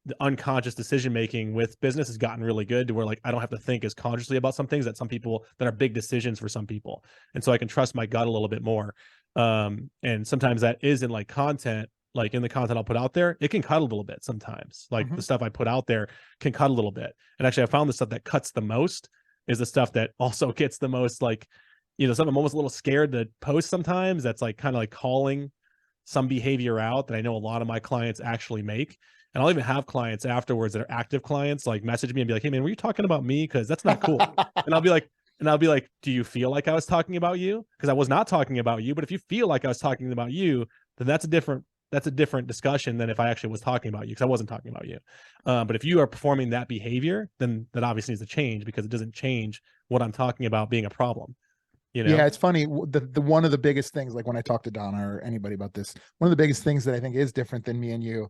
the unconscious decision making with business has gotten really good to where like I don't have to think as consciously about some things that some people that are big decisions for some people. And so I can trust my gut a little bit more. And sometimes that is in like content, like in the content I'll put out there, it can cut a little bit sometimes. Like the stuff I put out there can cut a little bit. And actually I found the stuff that cuts the most is the stuff that also gets the most like, something I'm almost a little scared to post sometimes. That's like kind of like calling some behavior out that I know a lot of my clients actually make. And I'll even have clients afterwards that are active clients like message me and be like, hey man, were you talking about me? Cause that's not cool. And I'll be like, do you feel like I was talking about you? Cause I was not talking about you. But if you feel like I was talking about you, then that's a different discussion than if I actually was talking about you. Cause I wasn't talking about you. But if you are performing that behavior, then that obviously needs to change because it doesn't change what I'm talking about being a problem. Yeah, it's funny. The one of the biggest things, like when I talk to Donna or anybody about this, one of the biggest things that I think is different than me and you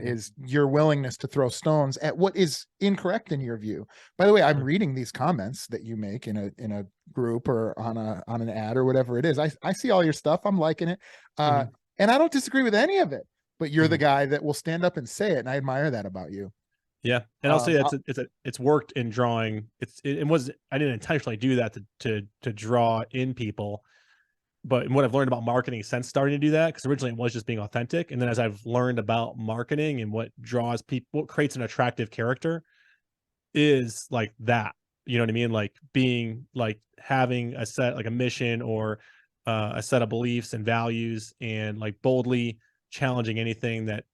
is your willingness to throw stones at what is incorrect in your view. By the way, I'm reading these comments that you make in a group or on an ad or whatever it is. I see all your stuff. I'm liking it, and I don't disagree with any of it. But you're the guy that will stand up and say it, and I admire that about you. Yeah, and I'll say it's worked in drawing. I didn't intentionally do that to draw in people, but what I've learned about marketing since starting to do that, because originally it was just being authentic, and then as I've learned about marketing and what draws people, what creates an attractive character, is like that. You know what I mean? Like being like having a set like a mission or a set of beliefs and values, and like boldly challenging anything that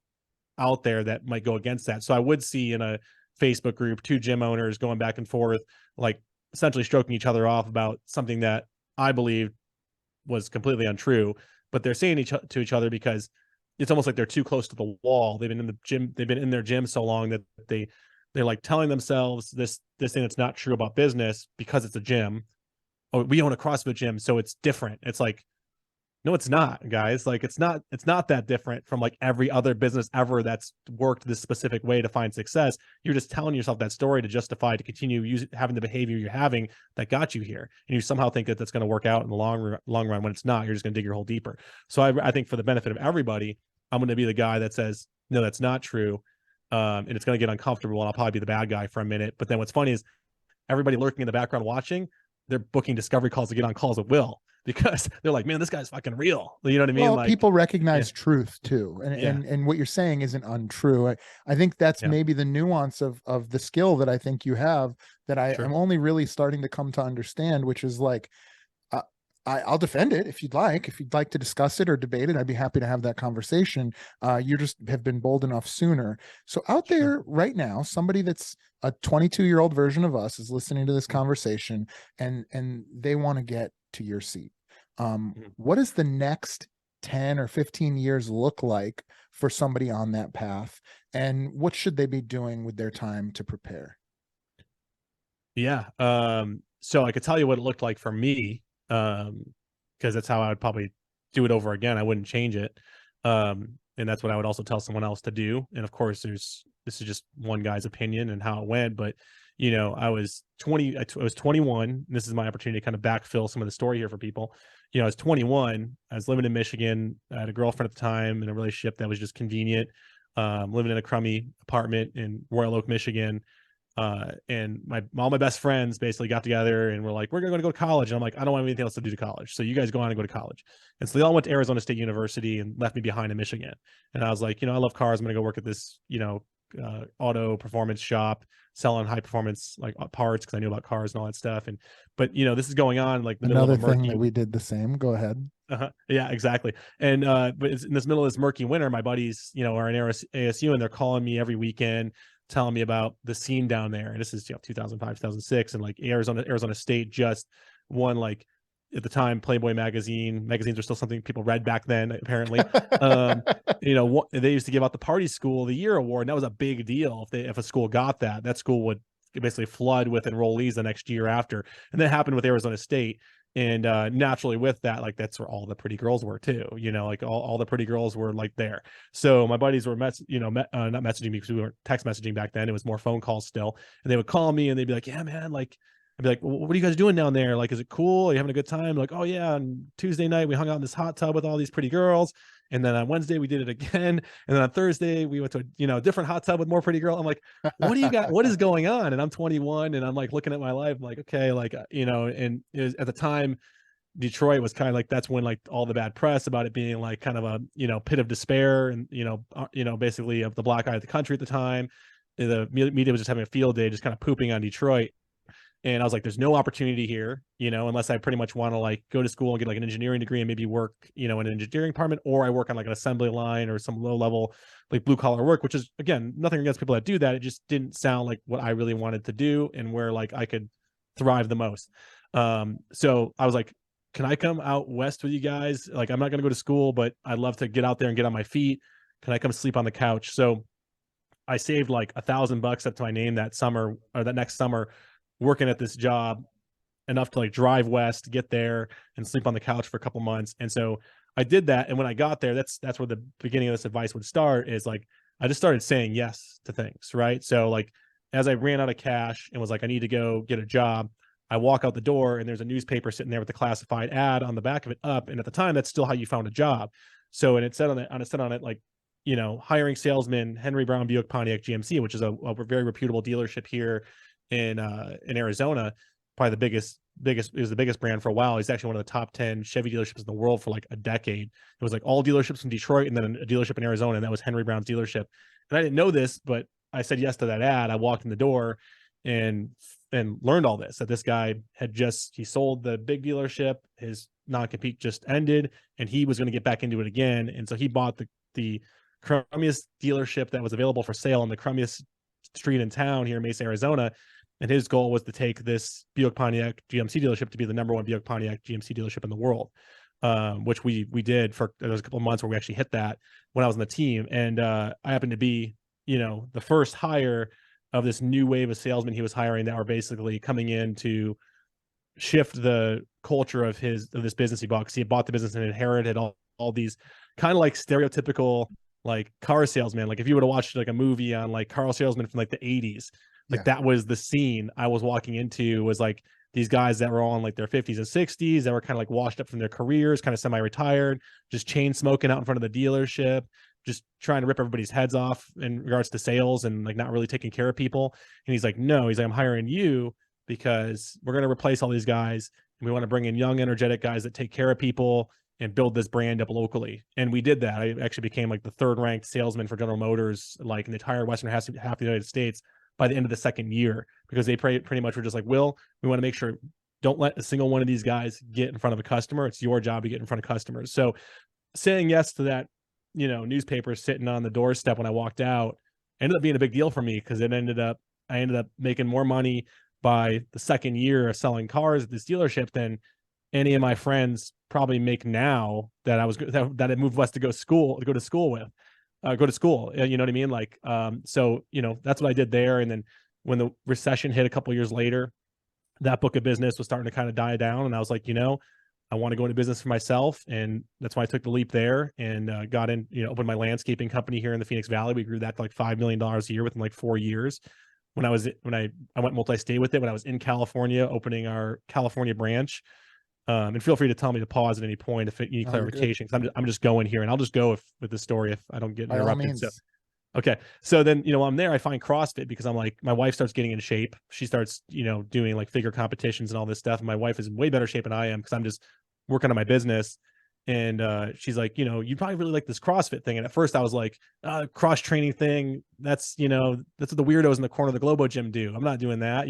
out there that might go against that. So I would see in a Facebook group two gym owners going back and forth, like essentially stroking each other off about something that I believed was completely untrue, but they're saying to each other because it's almost like they're too close to the wall. They've been in the gym, they've been in their gym so long that they're like telling themselves this thing that's not true about business because it's a gym. Oh, we own a CrossFit gym, so it's different. It's like, no, it's not, guys. Like it's not that different from like every other business ever that's worked this specific way to find success. You're just telling yourself that story to justify to continue having the behavior you're having that got you here. And you somehow think that that's going to work out in the long run when it's not. You're just going to dig your hole deeper. So I think for the benefit of everybody, I'm going to be the guy that says, no, that's not true. And it's going to get uncomfortable and I'll probably be the bad guy for a minute. But then what's funny is everybody lurking in the background watching, they're booking discovery calls to get on calls at will, because they're like, man, this guy's fucking real. You know what I mean? Well, Like people recognize truth too. And what you're saying isn't untrue. I think that's maybe the nuance of the skill that I think you have that I'm only really starting to come to understand, which is like, I'll defend it if you'd like. If you'd like to discuss it or debate it, I'd be happy to have that conversation. You just have been bold enough sooner. So out there right now, somebody that's a 22-year-old version of us is listening to this conversation and they want to get to your seat. What does the next 10 or 15 years look like for somebody on that path? And what should they be doing with their time to prepare? Yeah. So I could tell you what it looked like for me, because that's how I would probably do it over again. I wouldn't change it. And that's what I would also tell someone else to do. And of course, this is just one guy's opinion and how it went. But, I was 21. This is my opportunity to kind of backfill some of the story here for people. I was 21. I was living in Michigan. I had a girlfriend at the time in a relationship that was just convenient. living in a crummy apartment in Royal Oak, Michigan. And all my best friends basically got together and were like, we're going to go to college. And I'm like, I don't want anything else to do to college. So you guys go on and go to college. And so they all went to Arizona State University and left me behind in Michigan. And I was like, I love cars. I'm going to go work at this, auto performance shop selling high performance like parts because I knew about cars and all that stuff. But this is going on like the middle of Another a thing murky. that we did the same. Go ahead. Yeah, exactly. And but it's in this middle of this murky winter. My buddies, are in ASU, and they're calling me every weekend, telling me about the scene down there. And this is 2005, 2006, and like Arizona State just won like at the time Playboy magazines were still something people read back then apparently. They used to give out the Party School of the Year award, and that was a big deal. If a school got that school would basically flood with enrollees the next year after. And that happened with Arizona State. And naturally with that, like that's where all the pretty girls were too, like all the pretty girls were like there. So my buddies were not messaging me because we weren't text messaging back then. It was more phone calls still. And they would call me and they'd be like, yeah, man, like, I'd be like, well, what are you guys doing down there? Like, is it cool? Are you having a good time? Like, oh yeah. On Tuesday night, we hung out in this hot tub with all these pretty girls. And then on Wednesday we did it again. And then on Thursday we went to a different hot tub with more pretty girls. I'm like, what do you got? What is going on? And I'm 21 and I'm like looking at my life, I'm like, okay, like, and it was, at the time, Detroit was kind of like, that's when like all the bad press about it being like kind of a, pit of despair and, basically of the black eye of the country at the time. The media was just having a field day, just kind of pooping on Detroit. And I was like, there's no opportunity here, unless I pretty much want to like go to school and get like an engineering degree and maybe work, in an engineering department, or I work on like an assembly line or some low level, like blue collar work, which is again, nothing against people that do that. It just didn't sound like what I really wanted to do and where like I could thrive the most. So I was like, can I come out west with you guys? Like, I'm not going to go to school, but I'd love to get out there and get on my feet. Can I come sleep on the couch? So I saved like $1,000 up to my name that summer or that next summer working at this job, enough to like drive west, get there and sleep on the couch for a couple months. And so I did that. And when I got there, that's where the beginning of this advice would start, is like, I just started saying yes to things. Right. So like, as I ran out of cash and was like, I need to go get a job, I walk out the door and there's a newspaper sitting there with the classified ad on the back of it up. And at the time, that's still how you found a job. So, and it said on it, like, hiring salesman, Henry Brown Buick Pontiac GMC, which is a very reputable dealership here in Arizona, probably it was the biggest brand for a while. He's actually one of the top 10 Chevy dealerships in the world for like a decade. It was like all dealerships in Detroit and then a dealership in Arizona, and that was Henry Brown's dealership. And I didn't know this, but I said yes to that ad. I walked in the door and learned all this, that this guy he sold the big dealership, his non-compete just ended, and he was going to get back into it again. And so he bought the crummiest dealership that was available for sale on the crummiest street in town here in Mesa, Arizona. And his goal was to take this Buick Pontiac GMC dealership to be the number one Buick Pontiac GMC dealership in the world, which we did for, there was a couple of months where we actually hit that when I was on the team. And I happened to be, the first hire of this new wave of salesmen he was hiring that were basically coming in to shift the culture of this business he bought, because he had bought the business and inherited all these kind of like stereotypical like car salesman. Like if you would have watched like a movie on like car salesman from like the 80s, like that was the scene I was walking into, was like these guys that were all in like their 50s and 60s that were kind of like washed up from their careers, kind of semi-retired, just chain smoking out in front of the dealership, just trying to rip everybody's heads off in regards to sales and like not really taking care of people. And he's like, no, he's like, I'm hiring you because we're going to replace all these guys and we want to bring in young, energetic guys that take care of people and build this brand up locally. And we did that. I actually became like the third ranked salesman for General Motors, like in the entire Western half of the United States by the end of the second year, because they pretty much were just like, Will, we want to make sure, don't let a single one of these guys get in front of a customer. It's your job to get in front of customers. So saying yes to that, newspaper sitting on the doorstep when I walked out ended up being a big deal for me, because I ended up making more money by the second year of selling cars at this dealership than any of my friends probably make now that I moved west to go to school with. Go to school, you know what I mean? Like, so, that's what I did there. And then when the recession hit a couple of years later, that book of business was starting to kind of die down. And I was like, I want to go into business for myself. And that's why I took the leap there and got in, opened my landscaping company here in the Phoenix Valley. We grew that to like $5 million a year within like 4 years. When I went multi-state with it, when I was in California, opening our California branch. And feel free to tell me to pause at any point if you need clarification, because I'm just going here, and I'll just go with the story if I don't get interrupted. So, Okay. So then, while I'm there, I find CrossFit because I'm like, my wife starts getting in shape. She starts, doing like figure competitions and all this stuff. And my wife is in way better shape than I am because I'm just working on my business. And she's like, you probably really like this CrossFit thing. And at first I was like, cross training thing. That's what the weirdos in the corner of the Globo gym do. I'm not doing that.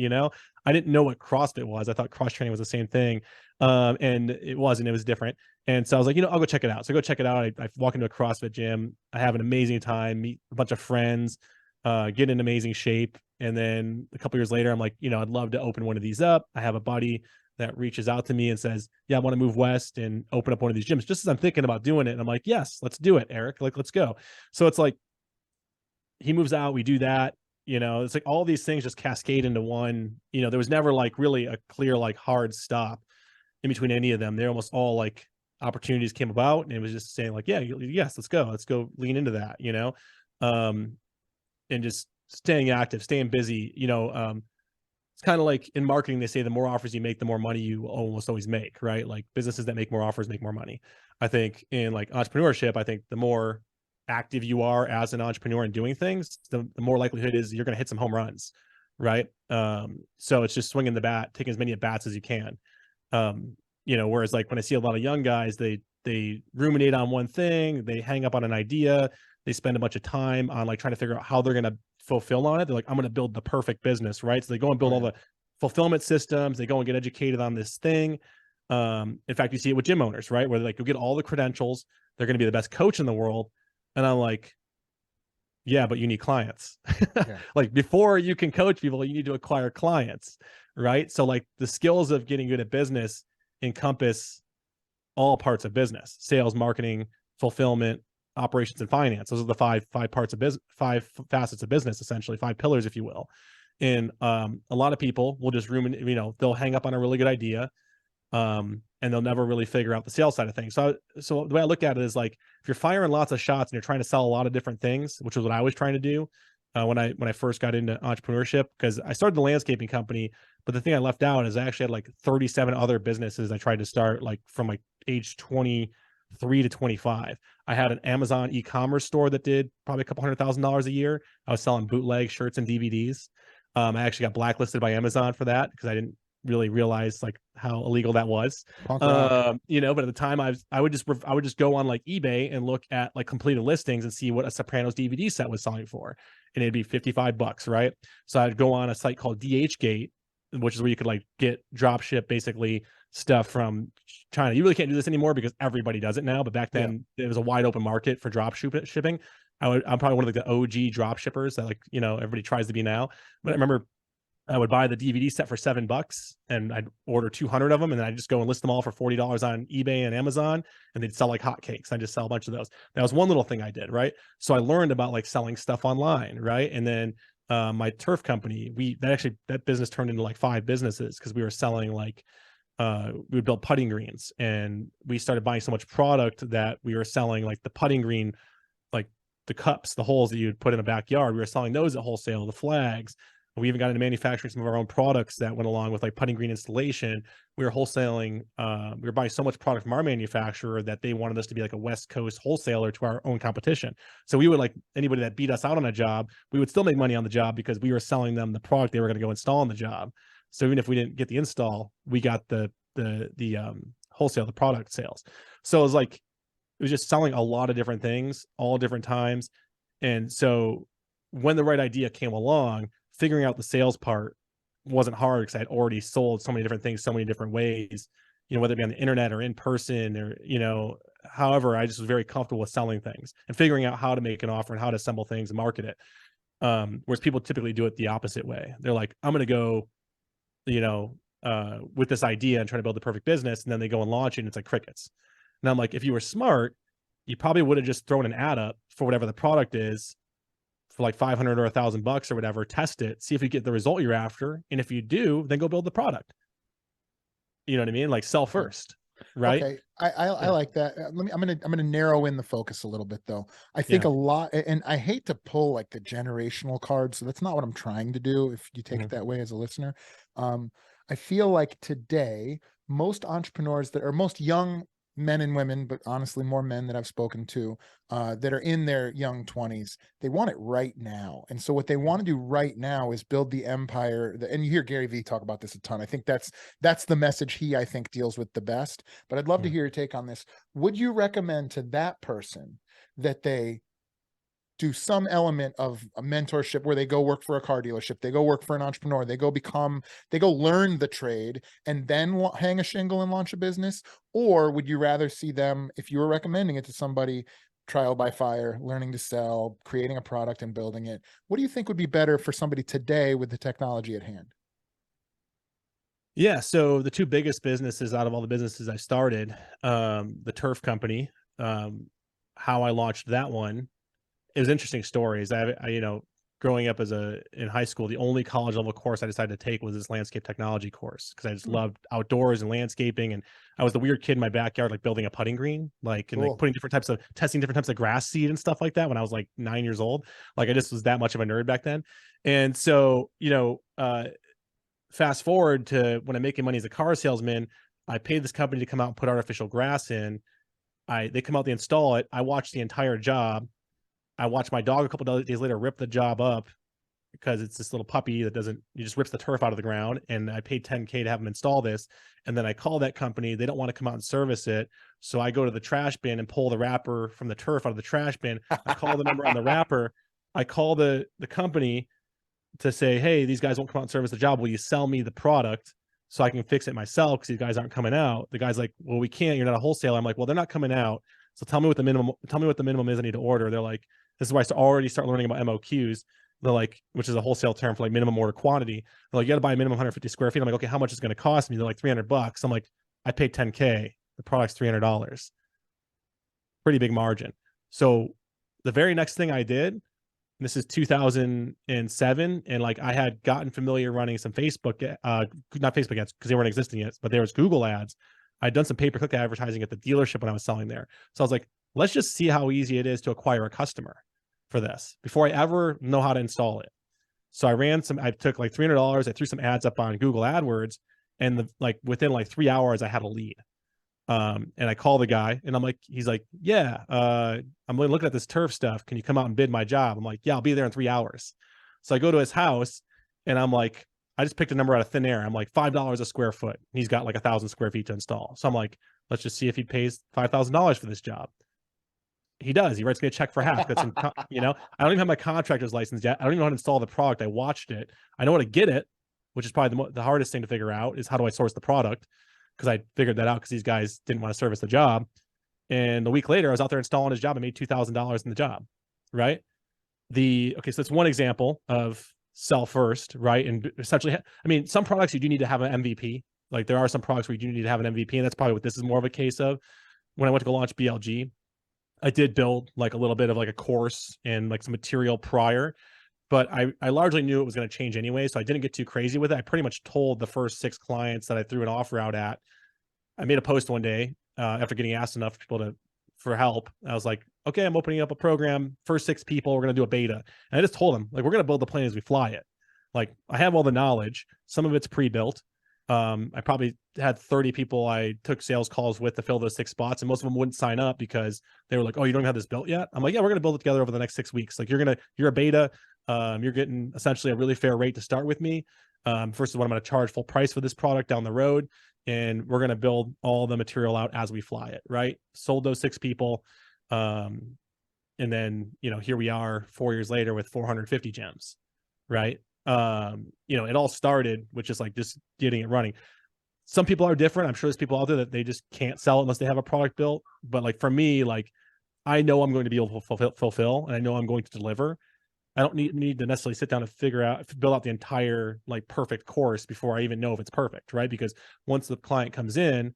I didn't know what CrossFit was. I thought cross training was the same thing. And it wasn't, it was different. And so I was like, I'll go check it out. So I go check it out. I walk into a CrossFit gym. I have an amazing time, meet a bunch of friends, get in amazing shape. And then a couple years later, I'm like, I'd love to open one of these up. I have a buddy that reaches out to me and says, yeah, I want to move west and open up one of these gyms. Just as I'm thinking about doing it. And I'm like, yes, let's do it, Eric. Like, let's go. So it's like, he moves out, we do that. It's like all these things just cascade into one. There was never like really a clear, like hard stop in between any of them. They're almost all like opportunities came about, and it was just saying like, yeah, yes, let's go lean into that, and just staying active, staying busy. It's kind of like in marketing, they say the more offers you make, the more money you almost always make, right? Like businesses that make more offers make more money. I think in like entrepreneurship, I think the more active you are as an entrepreneur and doing things, the more likelihood is you're going to hit some home runs, right? So it's just swinging the bat, taking as many at bats as you can. Whereas like when I see a lot of young guys, they ruminate on one thing, they hang up on an idea, they spend a bunch of time on like trying to figure out how they're going to fulfill on it. They're like, I'm going to build the perfect business, right? So they go and build all the fulfillment systems, they go and get educated on this thing. In fact, you see it with gym owners, right? Where they're like, you'll get all the credentials, they're going to be the best coach in the world. And I'm like, yeah, but you need clients. Yeah. Like before you can coach people, you need to acquire clients, right? So like the skills of getting good at business encompass all parts of business: sales, marketing, fulfillment, operations, and finance. Those are the five parts of business, five facets of business, essentially 5 pillars, if you will. And a lot of people will just ruminate, they'll hang up on a really good idea, and they'll never really figure out the sales side of things. So the way I look at it is like, if you're firing lots of shots and you're trying to sell a lot of different things, which is what I was trying to do when I first got into entrepreneurship, because I started the landscaping company, but the thing I left out is I actually had like 37 other businesses I tried to start, like from like age 23 to 25. I had an Amazon e-commerce store that did probably a couple $100,000 a year. I was selling bootleg shirts and DVDs. I actually got blacklisted by Amazon for that because I didn't really realize like how illegal that was. But at the time I would just go on like eBay and look at like completed listings and see what a Sopranos DVD set was selling for, and it'd be $55, right? So I'd go on a site called DHgate, which is where you could like get drop ship basically stuff from China. You really can't do this anymore because everybody does it now, but back then it was a wide open market for drop shipping. I'm probably one of the OG drop shippers that like, everybody tries to be now. But I remember I would buy the DVD set for $7 and I'd order 200 of them, and then I'd just go and list them all for $40 on eBay and Amazon, and they'd sell like hotcakes. I just sell a bunch of those. That was one little thing I did, right? So I learned about like selling stuff online, right? And then my turf company, that business turned into like 5 businesses because we were selling like we would build putting greens, and we started buying so much product that we were selling like the putting green, like the cups, the holes that you'd put in a backyard. We were selling those at wholesale, the flags. We even got into manufacturing some of our own products that went along with like putting green installation. We were wholesaling. We were buying so much product from our manufacturer that they wanted us to be like a West Coast wholesaler to our own competition. So we would, like, anybody that beat us out on a job, we would still make money on the job because we were selling them the product they were going to go install on the job. So even if we didn't get the install, we got the wholesale, the product sales. So it was just selling a lot of different things, all different times. And so when the right idea came along, figuring out the sales part wasn't hard because I had already sold so many different things, so many different ways, whether it be on the internet or in person or, however, I just was very comfortable with selling things and figuring out how to make an offer and how to assemble things and market it. Whereas people typically do it the opposite way. They're like, I'm going to go, with this idea and trying to build the perfect business. And then they go and launch it and it's like crickets. And I'm like, if you were smart, you probably would have just thrown an ad up for whatever the product is for like 500 or $1,000 or whatever, test it, see if you get the result you're after. And if you do, then go build the product. You know what I mean? Like sell first. Right. Okay. I like that. I'm gonna narrow in the focus a little bit though. I think a lot, and I hate to pull like the generational card, so that's not what I'm trying to do if you take it that way as a listener. I feel like today most entrepreneurs that are most young men and women, but honestly more men that I've spoken to, that are in their young 20s. They want it right now. And so what they want to do right now is build the empire. And you hear Gary Vee talk about this a ton. I think that's the message he, I think, deals with the best. But I'd love to hear your take on this. Would you recommend to that person that they do some element of a mentorship where they go work for a car dealership, they go work for an entrepreneur, they go learn the trade and then hang a shingle and launch a business? Or would you rather see them, if you were recommending it to somebody, trial by fire, learning to sell, creating a product and building it? What do you think would be better for somebody today with the technology at hand? Yeah. So the two biggest businesses out of all the businesses I started, the turf company, how I launched that one, it was interesting stories. Growing up in high school, the only college level course I decided to take was this landscape technology course because I just loved outdoors and landscaping. And I was the weird kid in my backyard, like building a putting green, Cool. testing different types of grass seed and stuff like that when I was like 9 years old. Like I just was that much of a nerd back then. And so, fast forward to when I'm making money as a car salesman, I paid this company to come out and put artificial grass in. They come out, they install it. I watch the entire job. I watched my dog a couple of days later rip the job up because it's this little puppy that he just rips the turf out of the ground. And I paid $10K to have him install this. And then I call that company. They don't want to come out and service it. So I go to the trash bin and pull the wrapper from the turf out of the trash bin. I call the number on the wrapper. I call the company to say, hey, these guys won't come out and service the job. Will you sell me the product so I can fix it myself? Because these guys aren't coming out. The guy's like, well, we can't. You're not a wholesaler. I'm like, well, they're not coming out. So tell me what the minimum is I need to order. They're like, this is where I already start learning about MOQs. They're like, which is a wholesale term for like minimum order quantity. They're like, you got to buy a minimum 150 square feet. I'm like, okay, how much is it going to cost me? They're like $300. I'm like, I paid $10K. The product's $300. Pretty big margin. So the very next thing I did, this is 2007, and like I had gotten familiar running some Facebook, not Facebook ads because they weren't existing yet, but there was Google ads. I'd done some pay-per-click advertising at the dealership when I was selling there. So I was like, let's just see how easy it is to acquire a customer for this before I ever know how to install it. So I took like $300. I threw some ads up on Google AdWords, and within like 3 hours, I had a lead. And I call the guy and he's like, yeah, I'm looking at this turf stuff. Can you come out and bid my job? I'm like, yeah, I'll be there in 3 hours. So I go to his house and I'm like, I just picked a number out of thin air. I'm like $5 a square foot. He's got like 1,000 square feet to install. So I'm like, let's just see if he pays $5,000 for this job. He does. He writes me a check for half. I don't even have my contractor's license yet. I don't even know how to install the product. I watched it. I know how to get it, which is probably the hardest thing to figure out is how do I source the product? Because I figured that out because these guys didn't want to service the job. And a week later, I was out there installing his job. I made $2,000 in the job, right? So that's one example of sell first, right? And essentially, some products you do need to have an MVP. Like there are some products where you do need to have an MVP, and that's probably what this is more of a case of. When I went to go launch BLG, I did build like a little bit of like a course and like some material prior, but I largely knew it was going to change anyway. So I didn't get too crazy with it. I pretty much told the first 6 clients that I threw an offer out at. I made a post one day after getting asked enough people for help. I was like, okay, I'm opening up a program. First 6 people, we're going to do a beta. And I just told them, like, we're going to build the plane as we fly it. Like, I have all the knowledge. Some of it's pre-built. I probably had 30 people I took sales calls with to fill those 6 spots, and most of them wouldn't sign up because they were like, oh, you don't have this built yet? I'm like, yeah, we're going to build it together over the next 6 weeks. Like, you're a beta. You're getting essentially a really fair rate to start with me. Versus what I'm going to charge full price for this product down the road. And we're going to build all the material out as we fly it. Right. Sold those 6 people. And then, here we are 4 years later with 450 gems. Right. It all started with just getting it running. Some people are different. I'm sure there's people out there that they just can't sell unless they have a product built. But like for me, like I know I'm going to be able to fulfill, and I know I'm going to deliver. I don't need to necessarily sit down and build out the entire like perfect course before I even know if it's perfect, right? Because once the client comes in,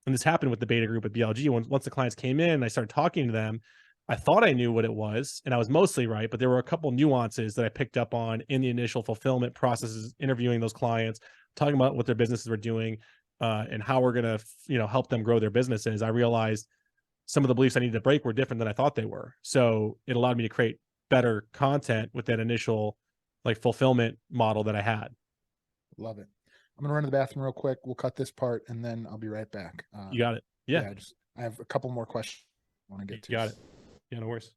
and this happened with the beta group at BLG, once the clients came in, I started talking to them. I thought I knew what it was, and I was mostly right, but there were a couple nuances that I picked up on in the initial fulfillment processes, interviewing those clients, talking about what their businesses were doing, and how we're going to, help them grow their businesses. I realized some of the beliefs I needed to break were different than I thought they were. So it allowed me to create better content with that initial like fulfillment model that I had. Love it. I'm gonna run to the bathroom real quick. We'll cut this part and then I'll be right back. You got it. Yeah. Just I have a couple more questions I want to You get to. got it. Yeah, no worries.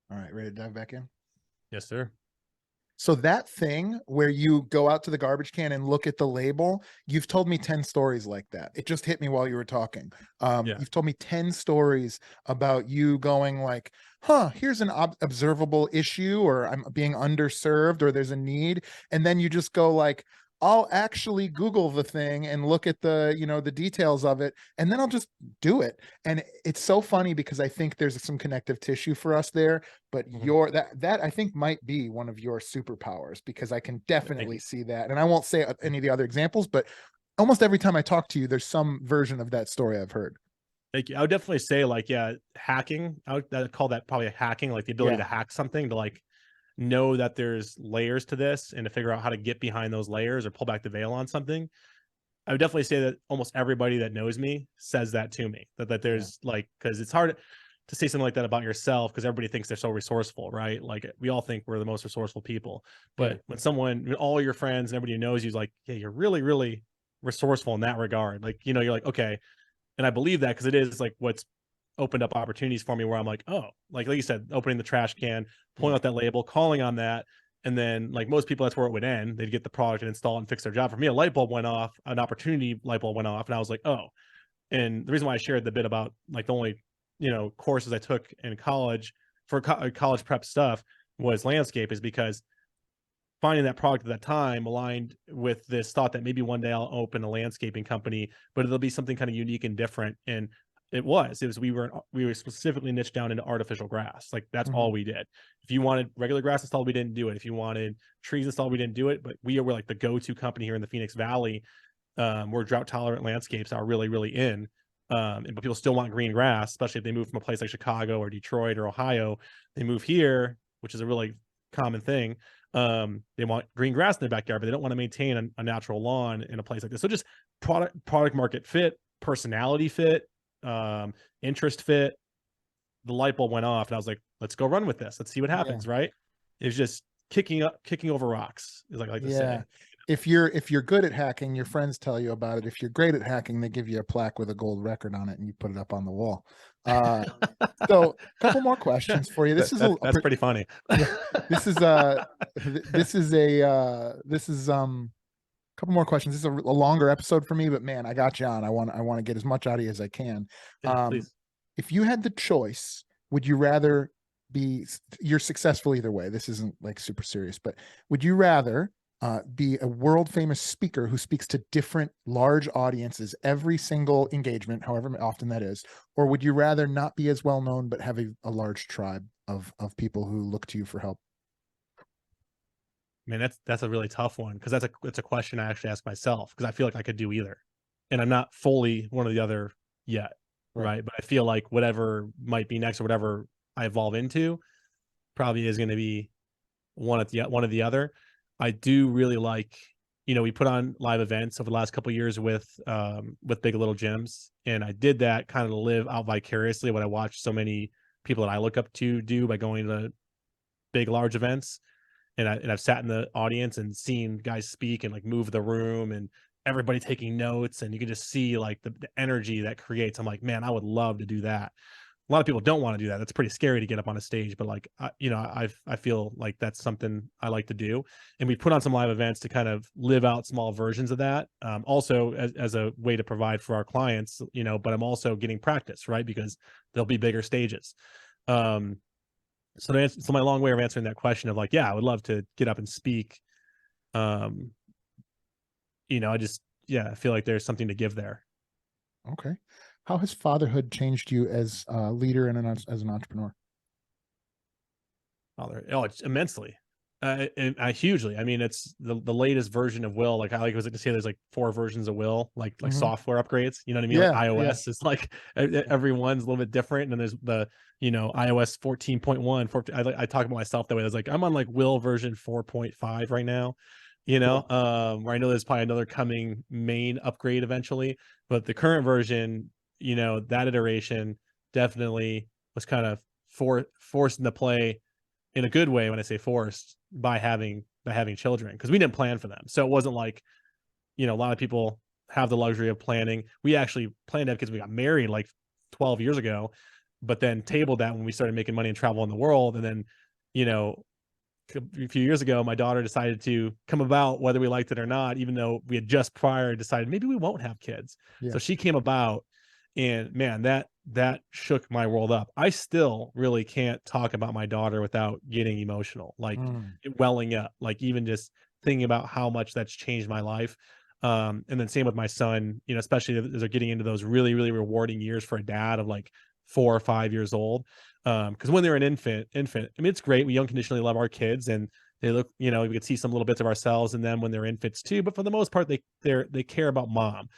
All right, ready to dive back in? Yes, sir. So that thing where you go out to the garbage can and look at the label, you've told me 10 stories like that. It just hit me while you were talking. Yeah. You've told me 10 stories about you going like, huh, here's an observable issue, or I'm being underserved, or there's a need. And then you just go like, I'll actually Google the thing and look at the, the details of it, and then I'll just do it. And it's so funny because I think there's some connective tissue for us there, but your that I think might be one of your superpowers, because I can definitely see that. And I won't say any of the other examples, but almost every time I talk to you, there's some version of that story I've heard. Thank you. I would definitely say like, yeah, hacking. I'd call that probably hacking, like the ability to hack something, to like know that there's layers to this and to figure out how to get behind those layers or pull back the veil on something. I would definitely say that almost everybody that knows me says that to me, that there's like, because it's hard to say something like that about yourself, because everybody thinks they're so resourceful, right? Like we all think we're the most resourceful people, but when all your friends and everybody who knows you is like, yeah, you're really, really resourceful in that regard. Like, you're like, okay. And I believe that because it is like what's opened up opportunities for me where I'm like, oh, like you said, opening the trash can, pulling out that label, calling on that. And then like most people, that's where it would end. They'd get the product and install it and fix their job. For me, a light bulb went off, an opportunity light bulb went off. And I was like, oh. And the reason why I shared the bit about like the only, courses I took in college for college prep stuff was landscape, is because finding that product at that time aligned with this thought that maybe one day I'll open a landscaping company, but it'll be something kind of unique and different. And it was we were specifically niched down into artificial grass. Like that's all we did. If you wanted regular grass installed, we didn't do it. If you wanted trees installed, we didn't do it. But we were like the go-to company here in the Phoenix Valley, where drought tolerant landscapes are really, really in. But people still want green grass, especially if they move from a place like Chicago or Detroit or Ohio. They move here, which is a really common thing. They want green grass in their backyard, but they don't want to maintain a natural lawn in a place like this. So just product market fit, personality fit, interest fit. The light bulb went off, and I was like, let's go run with this. Let's see what happens. Right? It was just kicking over rocks, is like I like to say. If you're good at hacking, your friends tell you about it. If you're great at hacking, they give you a plaque with a gold record on it and you put it up on the wall. So a couple more questions for you. This that's pretty funny. This is a couple more questions. This is a longer episode for me, but man, I got you on. I want to get as much out of you as I can. Please. If you had the choice, would you rather you're successful either way. This isn't like super serious, but would you rather be a world famous speaker who speaks to different large audiences every single engagement, however often that is, or would you rather not be as well known but have a large tribe of people who look to you for help? Man, that's a really tough one, because that's a question I actually ask myself, because I feel like I could do either, and I'm not fully one or the other yet, right? But I feel like whatever might be next, or whatever I evolve into, probably is going to be one of the other. I do really like, we put on live events over the last couple of years with Big Little Gyms, and I did that kind of to live out vicariously what I watched so many people that I look up to do by going to big, large events. And I've sat in the audience and seen guys speak and like move the room, and everybody taking notes, and you can just see like the energy that creates. I'm like, man, I would love to do that. A lot of people don't want to do that. That's pretty scary to get up on a stage, but like, I feel like that's something I like to do. And we put on some live events to kind of live out small versions of that. Also as a way to provide for our clients, but I'm also getting practice, right? Because there'll be bigger stages. So my long way of answering that question of like, yeah, I would love to get up and speak. I feel like there's something to give there. Okay. How has fatherhood changed you as a leader and as an entrepreneur? It's immensely, hugely. I mean, it's the latest version of Will. Like I like was like to say, there's like 4 versions of Will, like Mhm. software upgrades. You know what I mean? Like Yeah, yeah. iOS is like every one's a little bit different, and then there's the iOS 14.1. 14, I talk about myself that way. I was like, I'm on like Will version 4.5 right now. Cool. Where I know there's probably another coming main upgrade eventually, but the current version, that iteration definitely was kind of forced into play in a good way when I say forced by having children, because we didn't plan for them. So it wasn't like, a lot of people have the luxury of planning. We actually planned that because we got married like 12 years ago, but then tabled that when we started making money and travel in the world. And then, you know, a few years ago, my daughter decided to come about whether we liked it or not, even though we had just prior decided maybe we won't have kids. Yeah. So she came about, and man, that shook my world up. I still really can't talk about my daughter without getting emotional, like Mm. welling up, like even just thinking about how much that's changed my life. And then same with my son, especially as they're getting into those really, really rewarding years for a dad of like 4 or 5 years old. Because when they're an infant, I mean, it's great. We unconditionally love our kids, and they look, we can see some little bits of ourselves in them when they're infants too. But for the most part, they care about mom.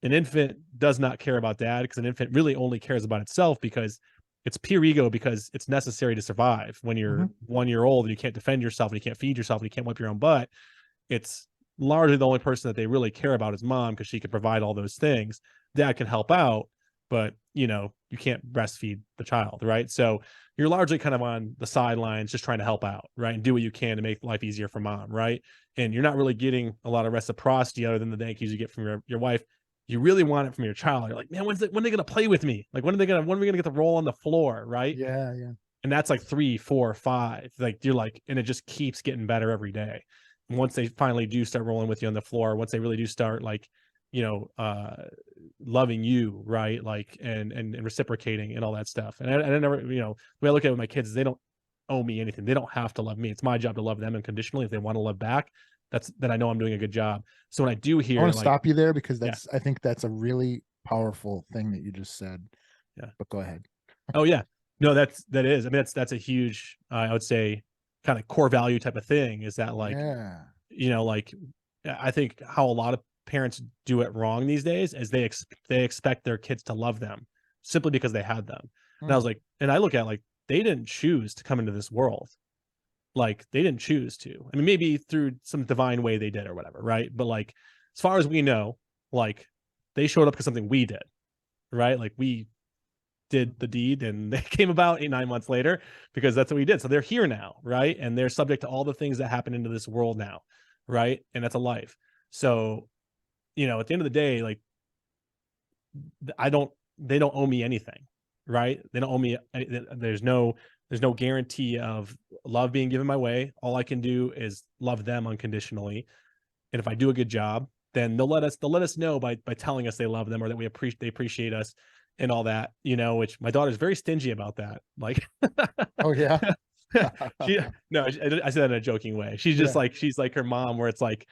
An infant does not care about dad, because an infant really only cares about itself, because it's pure ego, because it's necessary to survive. When you're Mhm. 1 year old and you can't defend yourself and you can't feed yourself and you can't wipe your own butt, it's largely the only person that they really care about is mom, because she can provide all those things. Dad can help out, but you can't breastfeed the child, right? So you're largely kind of on the sidelines just trying to help out, right? And do what you can to make life easier for mom, right? And you're not really getting a lot of reciprocity other than the thank yous you get from your wife. You really want it from your child. You're like, man, when are they gonna play with me? Like when are we gonna get the roll on the floor, right? Yeah, yeah. And that's like 3, 4, 5. Like you're like, and it just keeps getting better every day. And once they finally do start rolling with you on the floor, once they really do start like, you know, uh, loving you, right? Like and reciprocating and all that stuff. And I never, the way I look at it with my kids is they don't owe me anything. They don't have to love me. It's my job to love them unconditionally. If they want to love back, then I know I'm doing a good job. So when I do I hear want to like, stop you there because yeah, I think that's a really powerful thing that you just said. yeah. But go ahead. Oh yeah. No, that is. I mean, that's a huge, I would say, kind of core value type of thing. Is that like, Yeah. like I think how a lot of parents do it wrong these days is they expect their kids to love them simply because they had them. And I was Mm. like, and I look at it like they didn't choose to come into this world. Like they didn't choose to. I mean, maybe through some divine way they did or whatever, right? But like as far as we know, like they showed up because something we did, right? Like we did the deed and they came about 8, 9 months later because that's what we did. So they're here now, right? And they're subject to all the things that happen into this world now, right? And that's a life. So, at the end of the day, like I don't, they don't owe me anything, right? They don't owe me. There's no guarantee of love being given my way. All I can do is love them unconditionally. And if I do a good job, then they'll let us know by telling us they love them or that they appreciate us and all that, which my daughter's very stingy about that. Like Oh yeah. she no, I said that in a joking way. Yeah. She's like her mom, where it's like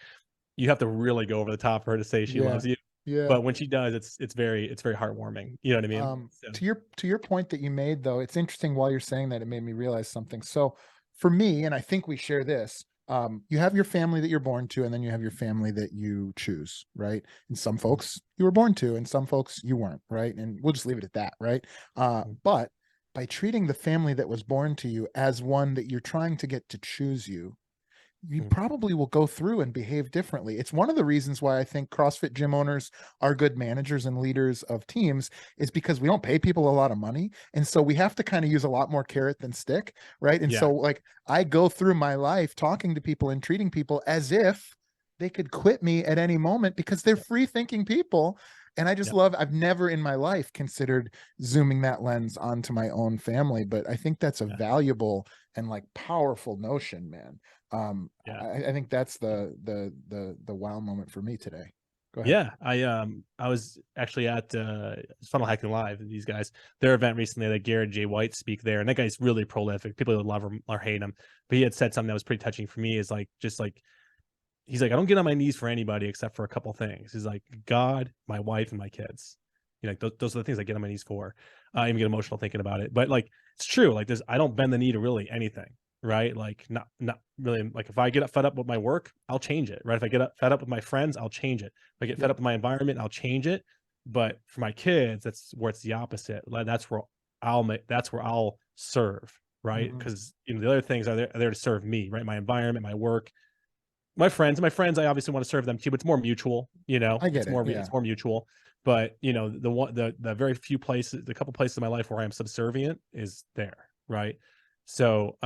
you have to really go over the top for her to say she Yeah. loves you. Yeah. But when she does, it's very heartwarming. You know what I mean? So To your point that you made though, it's interesting while you're saying that it made me realize something. So for me, and I think we share this, you have your family that you're born to, and then you have your family that you choose, right? And some folks you were born to, and some folks you weren't, right? And we'll just leave it at that, right? But by treating the family that was born to you as one that you're trying to get to choose you mm, probably will go through and behave differently. It's one of the reasons why I think CrossFit gym owners are good managers and leaders of teams is because we don't pay people a lot of money. And so we have to kind of use a lot more carrot than stick. Right. And yeah, so like I go through my life talking to people and treating people as if they could quit me at any moment because they're free thinking people. And I just yeah, love, I've never in my life considered zooming that lens onto my own family, but I think that's a yeah, valuable and like powerful notion, man. yeah. I think that's the wow moment for me today. Go ahead. Yeah, I was actually at Funnel Hacking Live. These guys, their event recently, that Garrett J. White speak there, and that guy's really prolific. People love him or hate him, but he had said something that was pretty touching for me. Is like just like he's like, I don't get on my knees for anybody except for a couple things. He's like God, my wife, and my kids. Like those are the things I get on my knees for. I even get emotional thinking about it. But like it's true. Like I don't bend the knee to really anything. right? Like not really like if I get fed up with my work, I'll change it, right? If I get fed up with my friends, I'll change it. If I get fed Yep. up with my environment, I'll change it. But for my kids, that's where it's the opposite. Like that's where I'll serve, right? Mhm. Because the other things are there to serve me, right? My environment, my work, my friends, I obviously want to serve them too, but it's more mutual, I get it's it. more Yeah. it's more mutual. But the very few places, the couple places in my life where I am subservient is there, right? So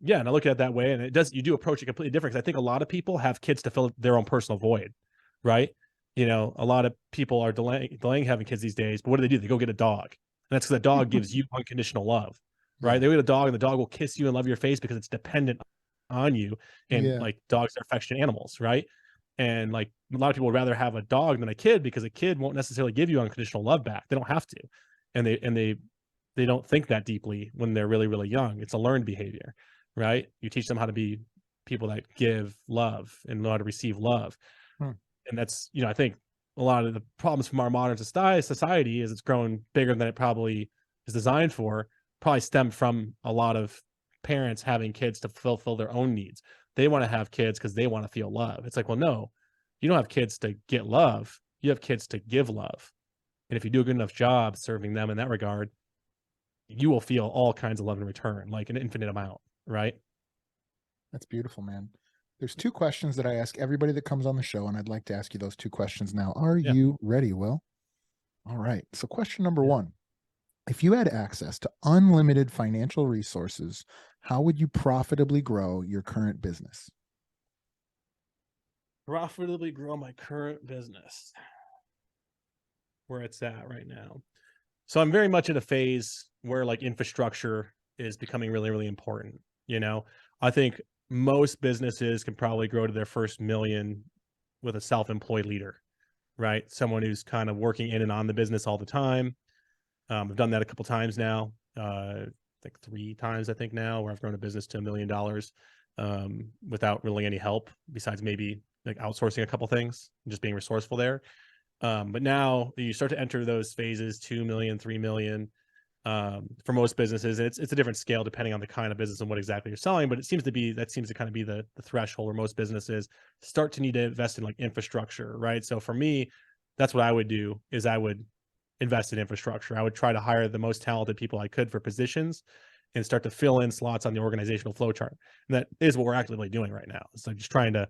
yeah, and I look at it that way, and you do approach it completely different. 'Cause I think a lot of people have kids to fill their own personal void, right? A lot of people are delaying having kids these days, but what do? They go get a dog. And that's because the dog gives you unconditional love, right? Yeah. They go get a dog, and the dog will kiss you and love your face because it's dependent on you, and Yeah. like dogs are affectionate animals, right? And like a lot of people would rather have a dog than a kid because a kid won't necessarily give you unconditional love back. They don't have to, and they don't think that deeply when they're really really young. It's a learned behavior, right? You teach them how to be people that give love and know how to receive love, Hmm. and that's I think a lot of the problems from our modern society is it's grown bigger than it probably is designed for. Probably stem from a lot of parents having kids to fulfill their own needs. They want to have kids because they want to feel love. It's like, well, no, you don't have kids to get love. You have kids to give love. And if you do a good enough job serving them in that regard, you will feel all kinds of love in return, like an infinite amount, right? That's beautiful, man. There's two questions that I ask everybody that comes on the show, and I'd like to ask you those two questions now. Are Yeah. you ready, Will? All right. So, question number Yeah. one: if you had access to unlimited financial resources, how would you profitably grow your current business? Profitably grow my current business where it's at right now. So I'm very much in a phase where like infrastructure is becoming really, really important. I think most businesses can probably grow to their first million with a self-employed leader, right? Someone who's kind of working in and on the business all the time. I've done that a couple times now. Like 3 times, I think now, where I've grown a business to $1 million without really any help besides maybe like outsourcing a couple things, and just being resourceful there. But now you start to enter those phases, 2 million, 3 million, for most businesses. And it's a different scale depending on the kind of business and what exactly you're selling. But that seems to kind of be the threshold where most businesses start to need to invest in like infrastructure, right? So for me, that's what I would do is I would invest in infrastructure. I would try to hire the most talented people I could for positions and start to fill in slots on the organizational flow chart. And that is what we're actively doing right now. So just trying to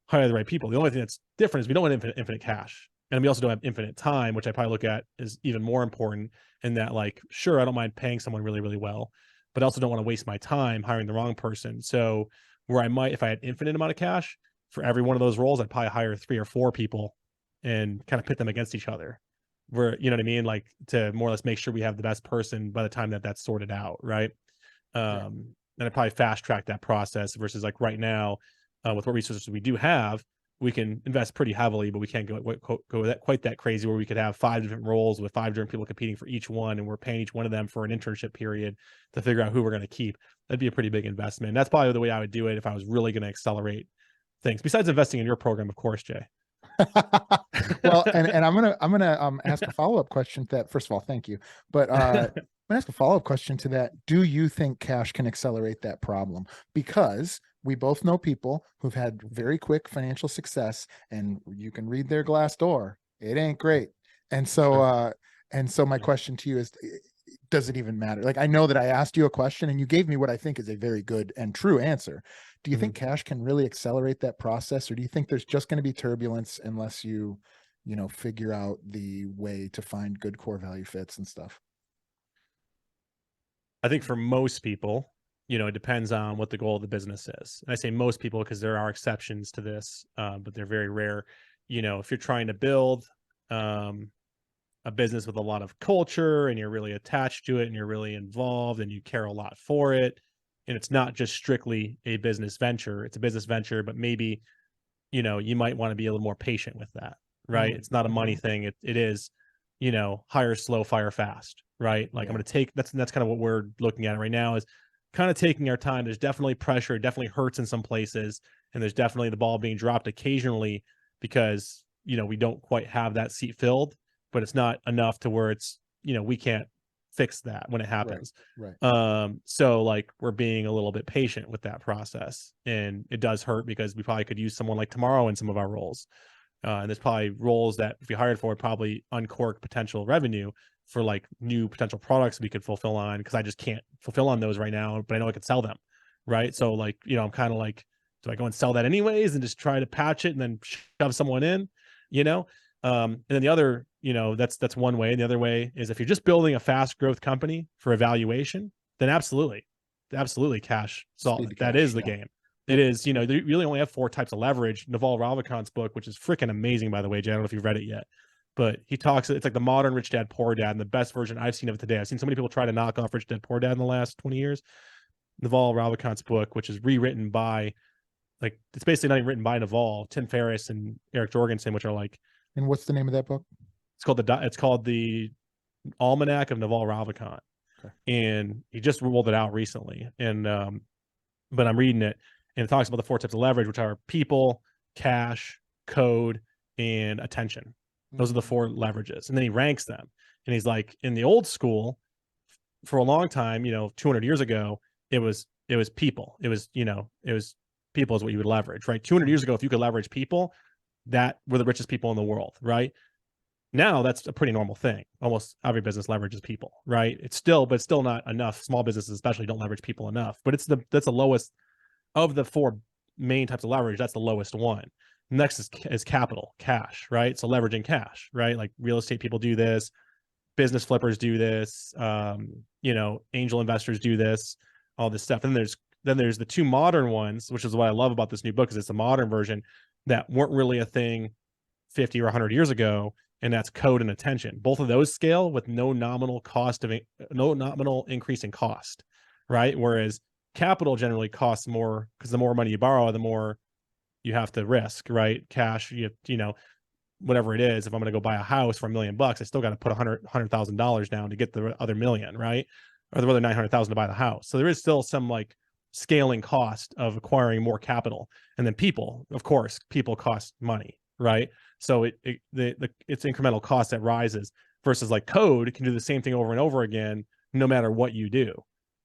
hire the right people. The only thing that's different is we don't want infinite cash. And we also don't have infinite time, which I probably look at is even more important in that, like, sure, I don't mind paying someone really, really well, but I also don't want to waste my time hiring the wrong person. So where I might, if I had infinite amount of cash for every one of those roles, I'd probably hire 3 or 4 people and kind of pit them against each other. Where, you know what I mean? Like to more or less make sure we have the best person by the time that that's sorted out. Right. Yeah. And I probably fast track that process versus like right now, with what resources we do have, we can invest pretty heavily, but we can't go that quite that crazy where we could have 5 different roles with 5 different people competing for each one, and we're paying each one of them for an internship period to figure out who we're going to keep. That'd be a pretty big investment. And that's probably the way I would do it if I was really going to accelerate things. Besides investing in your program, of course, Jay. Well, and I'm gonna ask a follow-up question to that. First of all, thank you. But I'm gonna ask a follow-up question to that. Do you think cash can accelerate that problem? Because we both know people who've had very quick financial success, and you can read their glass door. It ain't great. And so Sure. my Yeah. question to you is, does it even matter? Like, I know that I asked you a question and you gave me what I think is a very good and true answer. Do you think Mhm. cash can really accelerate that process, or do you think there's just going to be turbulence unless you figure out the way to find good core value fits and stuff? I think for most people, it depends on what the goal of the business is. And I say most people because there are exceptions to this, but they're very rare. If you're trying to build um, a business with a lot of culture and you're really attached to it and you're really involved and you care a lot for it, and it's not just strictly a business venture, it's a business venture, but maybe, you might want to be a little more patient with that, right? It's not a money Mm-hmm. thing. It is, hire slow, fire fast, right? Like I'm Yeah. going to take that's kind of what we're looking at right now is kind of taking our time. There's definitely pressure, it definitely hurts in some places, and there's definitely the ball being dropped occasionally because, we don't quite have that seat filled, but it's not enough to where it's, we can't fix that when it happens. Right. So like we're being a little bit patient with that process, and it does hurt because we probably could use someone like tomorrow in some of our roles. And there's probably roles that if we hired for would probably uncork potential revenue for like new potential products we could fulfill on, because I just can't fulfill on those right now, but I know I could sell them. Right. So like, I'm kind of like, do I go and sell that anyways and just try to patch it and then shove someone in, you know? And then the other, that's one way. And the other way is if you're just building a fast growth company for evaluation, then absolutely cash. So that is the game. It is, they really only have 4 types of leverage. Naval Ravikant's book, which is freaking amazing, by the way, Jay, I don't know if you've read it yet, but he talks, it's like the modern Rich Dad, Poor Dad, and the best version I've seen of it today. I've seen so many people try to knock off Rich Dad, Poor Dad in the last 20 years. Naval Ravikant's book, which is rewritten by, like, it's basically not even written by Naval, Tim Ferriss and Eric Jorgensen, which are like. And what's the name of that book? It's called the Almanac of Naval Ravikant. Okay. And he just rolled it out recently. And, but I'm reading it, and it talks about the 4 types of leverage, which are people, cash, code, and attention. Those are the 4 leverages. And then he ranks them. And he's like, in the old school, for a long time, 200 years ago, it was people. It was people is what you would leverage, right? 200 years ago, if you could leverage people, that were the richest people in the world, right? Now that's a pretty normal thing. Almost every business leverages people, right? It's still not enough. Small businesses especially don't leverage people enough, but that's the lowest of the 4 main types of leverage. That's the lowest one. Next is capital, cash, right? So leveraging cash, right? Like real estate people do this, business flippers do this, angel investors do this, all this stuff. And then there's the 2 modern ones, which is what I love about this new book, is it's a modern version that weren't really a thing 50 or 100 years ago, and that's code and attention. Both of those scale with no nominal increase in cost, right? Whereas capital generally costs more, because the more money you borrow, the more you have to risk, right? Cash, whatever it is, if I'm going to go buy a house for $1 million, I still got to put $100,000 down to get the other million, right? Or the other 900,000 to buy the house. So there is still some like scaling cost of acquiring more capital. And then people, of course, people cost money, right? So it's incremental cost that rises, versus like code can do the same thing over and over again, no matter what you do,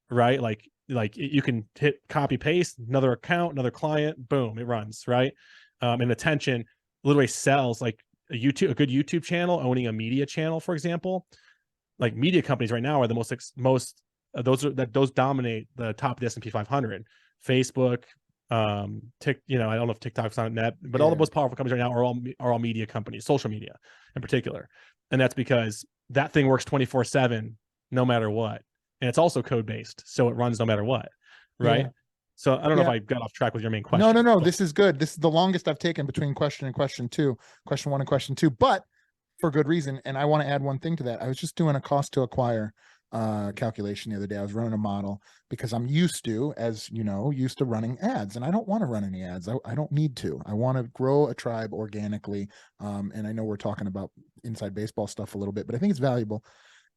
right? Like you can hit copy paste, another account, another client, boom, it runs, right? And attention literally sells, like a good YouTube channel, owning a media channel, for example. Like media companies right now are the most those dominate the top of the S&P 500. Facebook, I don't know if TikTok's on net, but all the most powerful companies right now are all media companies, social media in particular. And that's because that thing works 24/7, no matter what. And it's also code-based, so it runs no matter what, right? Yeah. So I don't know if I got off track with your main question. No, this is good. This is the longest I've taken between question and question 2, question 1 and question 2, but for good reason. And I want to add one thing to that. I was just doing a cost to acquire calculation the other day. I was running a model because I'm used to running ads, and I don't want to run any ads. I don't need to. I want to grow a tribe organically. And I know we're talking about inside baseball stuff a little bit, but I think it's valuable.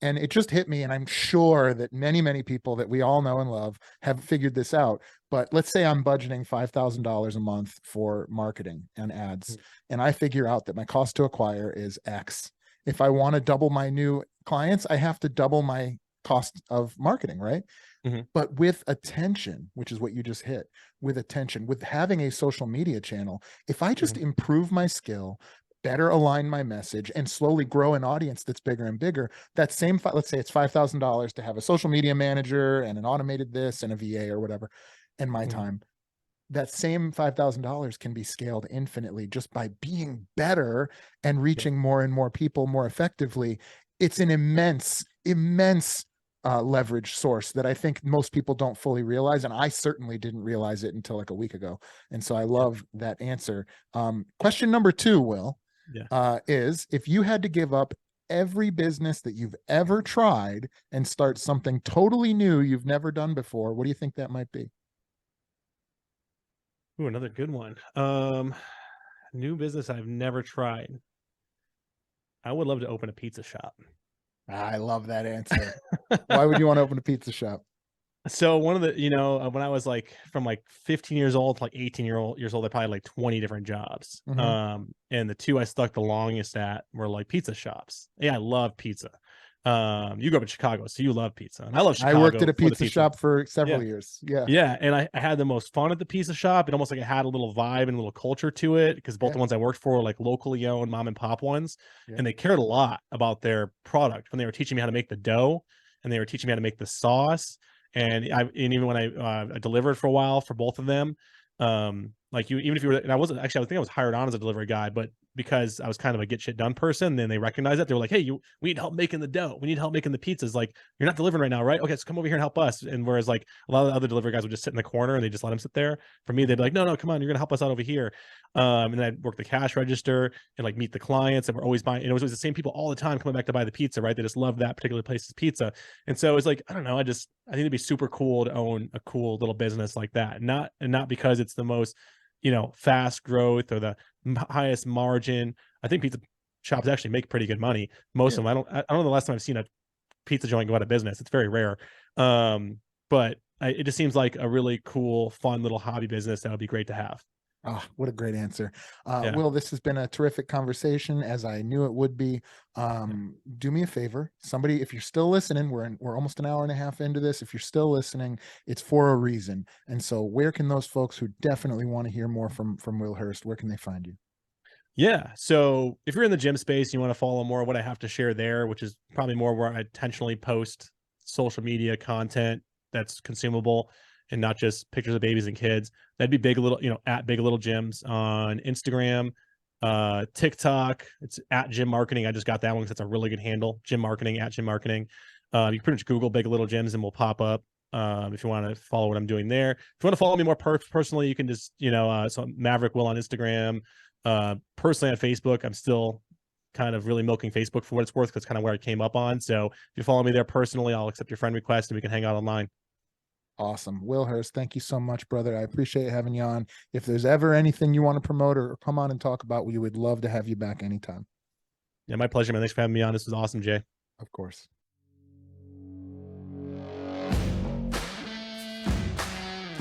And it just hit me, and I'm sure that many, many people that we all know and love have figured this out. But let's say I'm budgeting $5,000 a month for marketing and ads, and I figure out that my cost to acquire is X. If I want to double my new clients, I have to double my cost of marketing, right? Mm-hmm. But with attention, which is what you just hit, with having a social media channel, if I just improve my skill, better align my message, and slowly grow an audience that's bigger and bigger, that same, let's say it's $5,000 to have a social media manager and an automated this and a VA or whatever, and my time, that same $5,000 can be scaled infinitely just by being better and reaching more and more people more effectively. It's an immense leverage source that I think most people don't fully realize. And I certainly didn't realize it until like a week ago. And so I love that answer. Question number 2, Will, is if you had to give up every business that you've ever tried and start something totally new you've never done before, what do you think that might be? Ooh, another good one. New business I've never tried. I would love to open a pizza shop. I love that answer. Why would you want to open a pizza shop? So one of the, when I was like from like 15 years old to like 18 years old, I probably had like 20 different jobs. And the 2 I stuck the longest at were like pizza shops. Yeah, I love pizza. You grew up in Chicago, so you love pizza, and I love I worked at Chicago a for the pizza pizza. shop for several Yeah. years. Yeah. Yeah, and I had the most fun at the pizza shop. It almost like it had a little vibe and a little culture to it because both Yeah. the ones I worked for were like locally owned mom and pop ones, Yeah. and they cared a lot about their product when they were teaching me how to make the dough, and they were teaching me how to make the sauce. And even when I delivered for a while for both of them, like you, even if you were, and I wasn't actually, I think I was hired on as a delivery guy, but because I was kind of a get shit done person, then they recognized that they were like, "Hey, we need help making the dough. We need help making the pizzas. Like, you're not delivering right now, right? Okay, so come over here and help us." And whereas like a lot of the other delivery guys would just sit in the corner and they just let them sit there. For me, they'd be like, "No, no, come on, you're gonna help us out over here." And then I'd work the cash register and like meet the clients, and we're always buying. And it was always the same people all the time coming back to buy the pizza, right? They just love that particular place's pizza. And so it's like, I don't know, I think it'd be super cool to own a cool little business like that. Not because it's the most, fast growth or the highest margin. I think pizza shops actually make pretty good money. Most Yeah. of them. I don't know the last time I've seen a pizza joint go out of business. It's very rare. But it just seems like a really cool, fun little hobby business that would be great to have. Oh, what a great answer. Yeah. Will, this has been a terrific conversation, as I knew it would be. Yeah. Do me a favor. Somebody, if you're still listening, we're almost an hour and a half into this. If you're still listening, it's for a reason. And so where can those folks who definitely want to hear more from Will Hurst, where can they find you? Yeah. So if you're in the gym space, you want to follow more of what I have to share there, which is probably more where I intentionally post social media content that's consumable and not just pictures of babies and kids. That'd be big little, at big little gyms on Instagram, TikTok. It's at gym marketing. I just got that one because that's a really good handle. Gym marketing at gym marketing. You can pretty much Google big little gyms and we'll pop up. If you want to follow what I'm doing there. If you want to follow me more personally, you can just, so Maverick Will on Instagram. Personally on Facebook, I'm still kind of really milking Facebook for what it's worth because it's kind of where I came up on. So if you follow me there personally, I'll accept your friend request and we can hang out online. Awesome. Will Hurst, thank you so much, brother. I appreciate having you on. If there's ever anything you want to promote or come on and talk about, we would love to have you back anytime. Yeah, my pleasure, man. Thanks for having me on. This was awesome, Jay. Of course.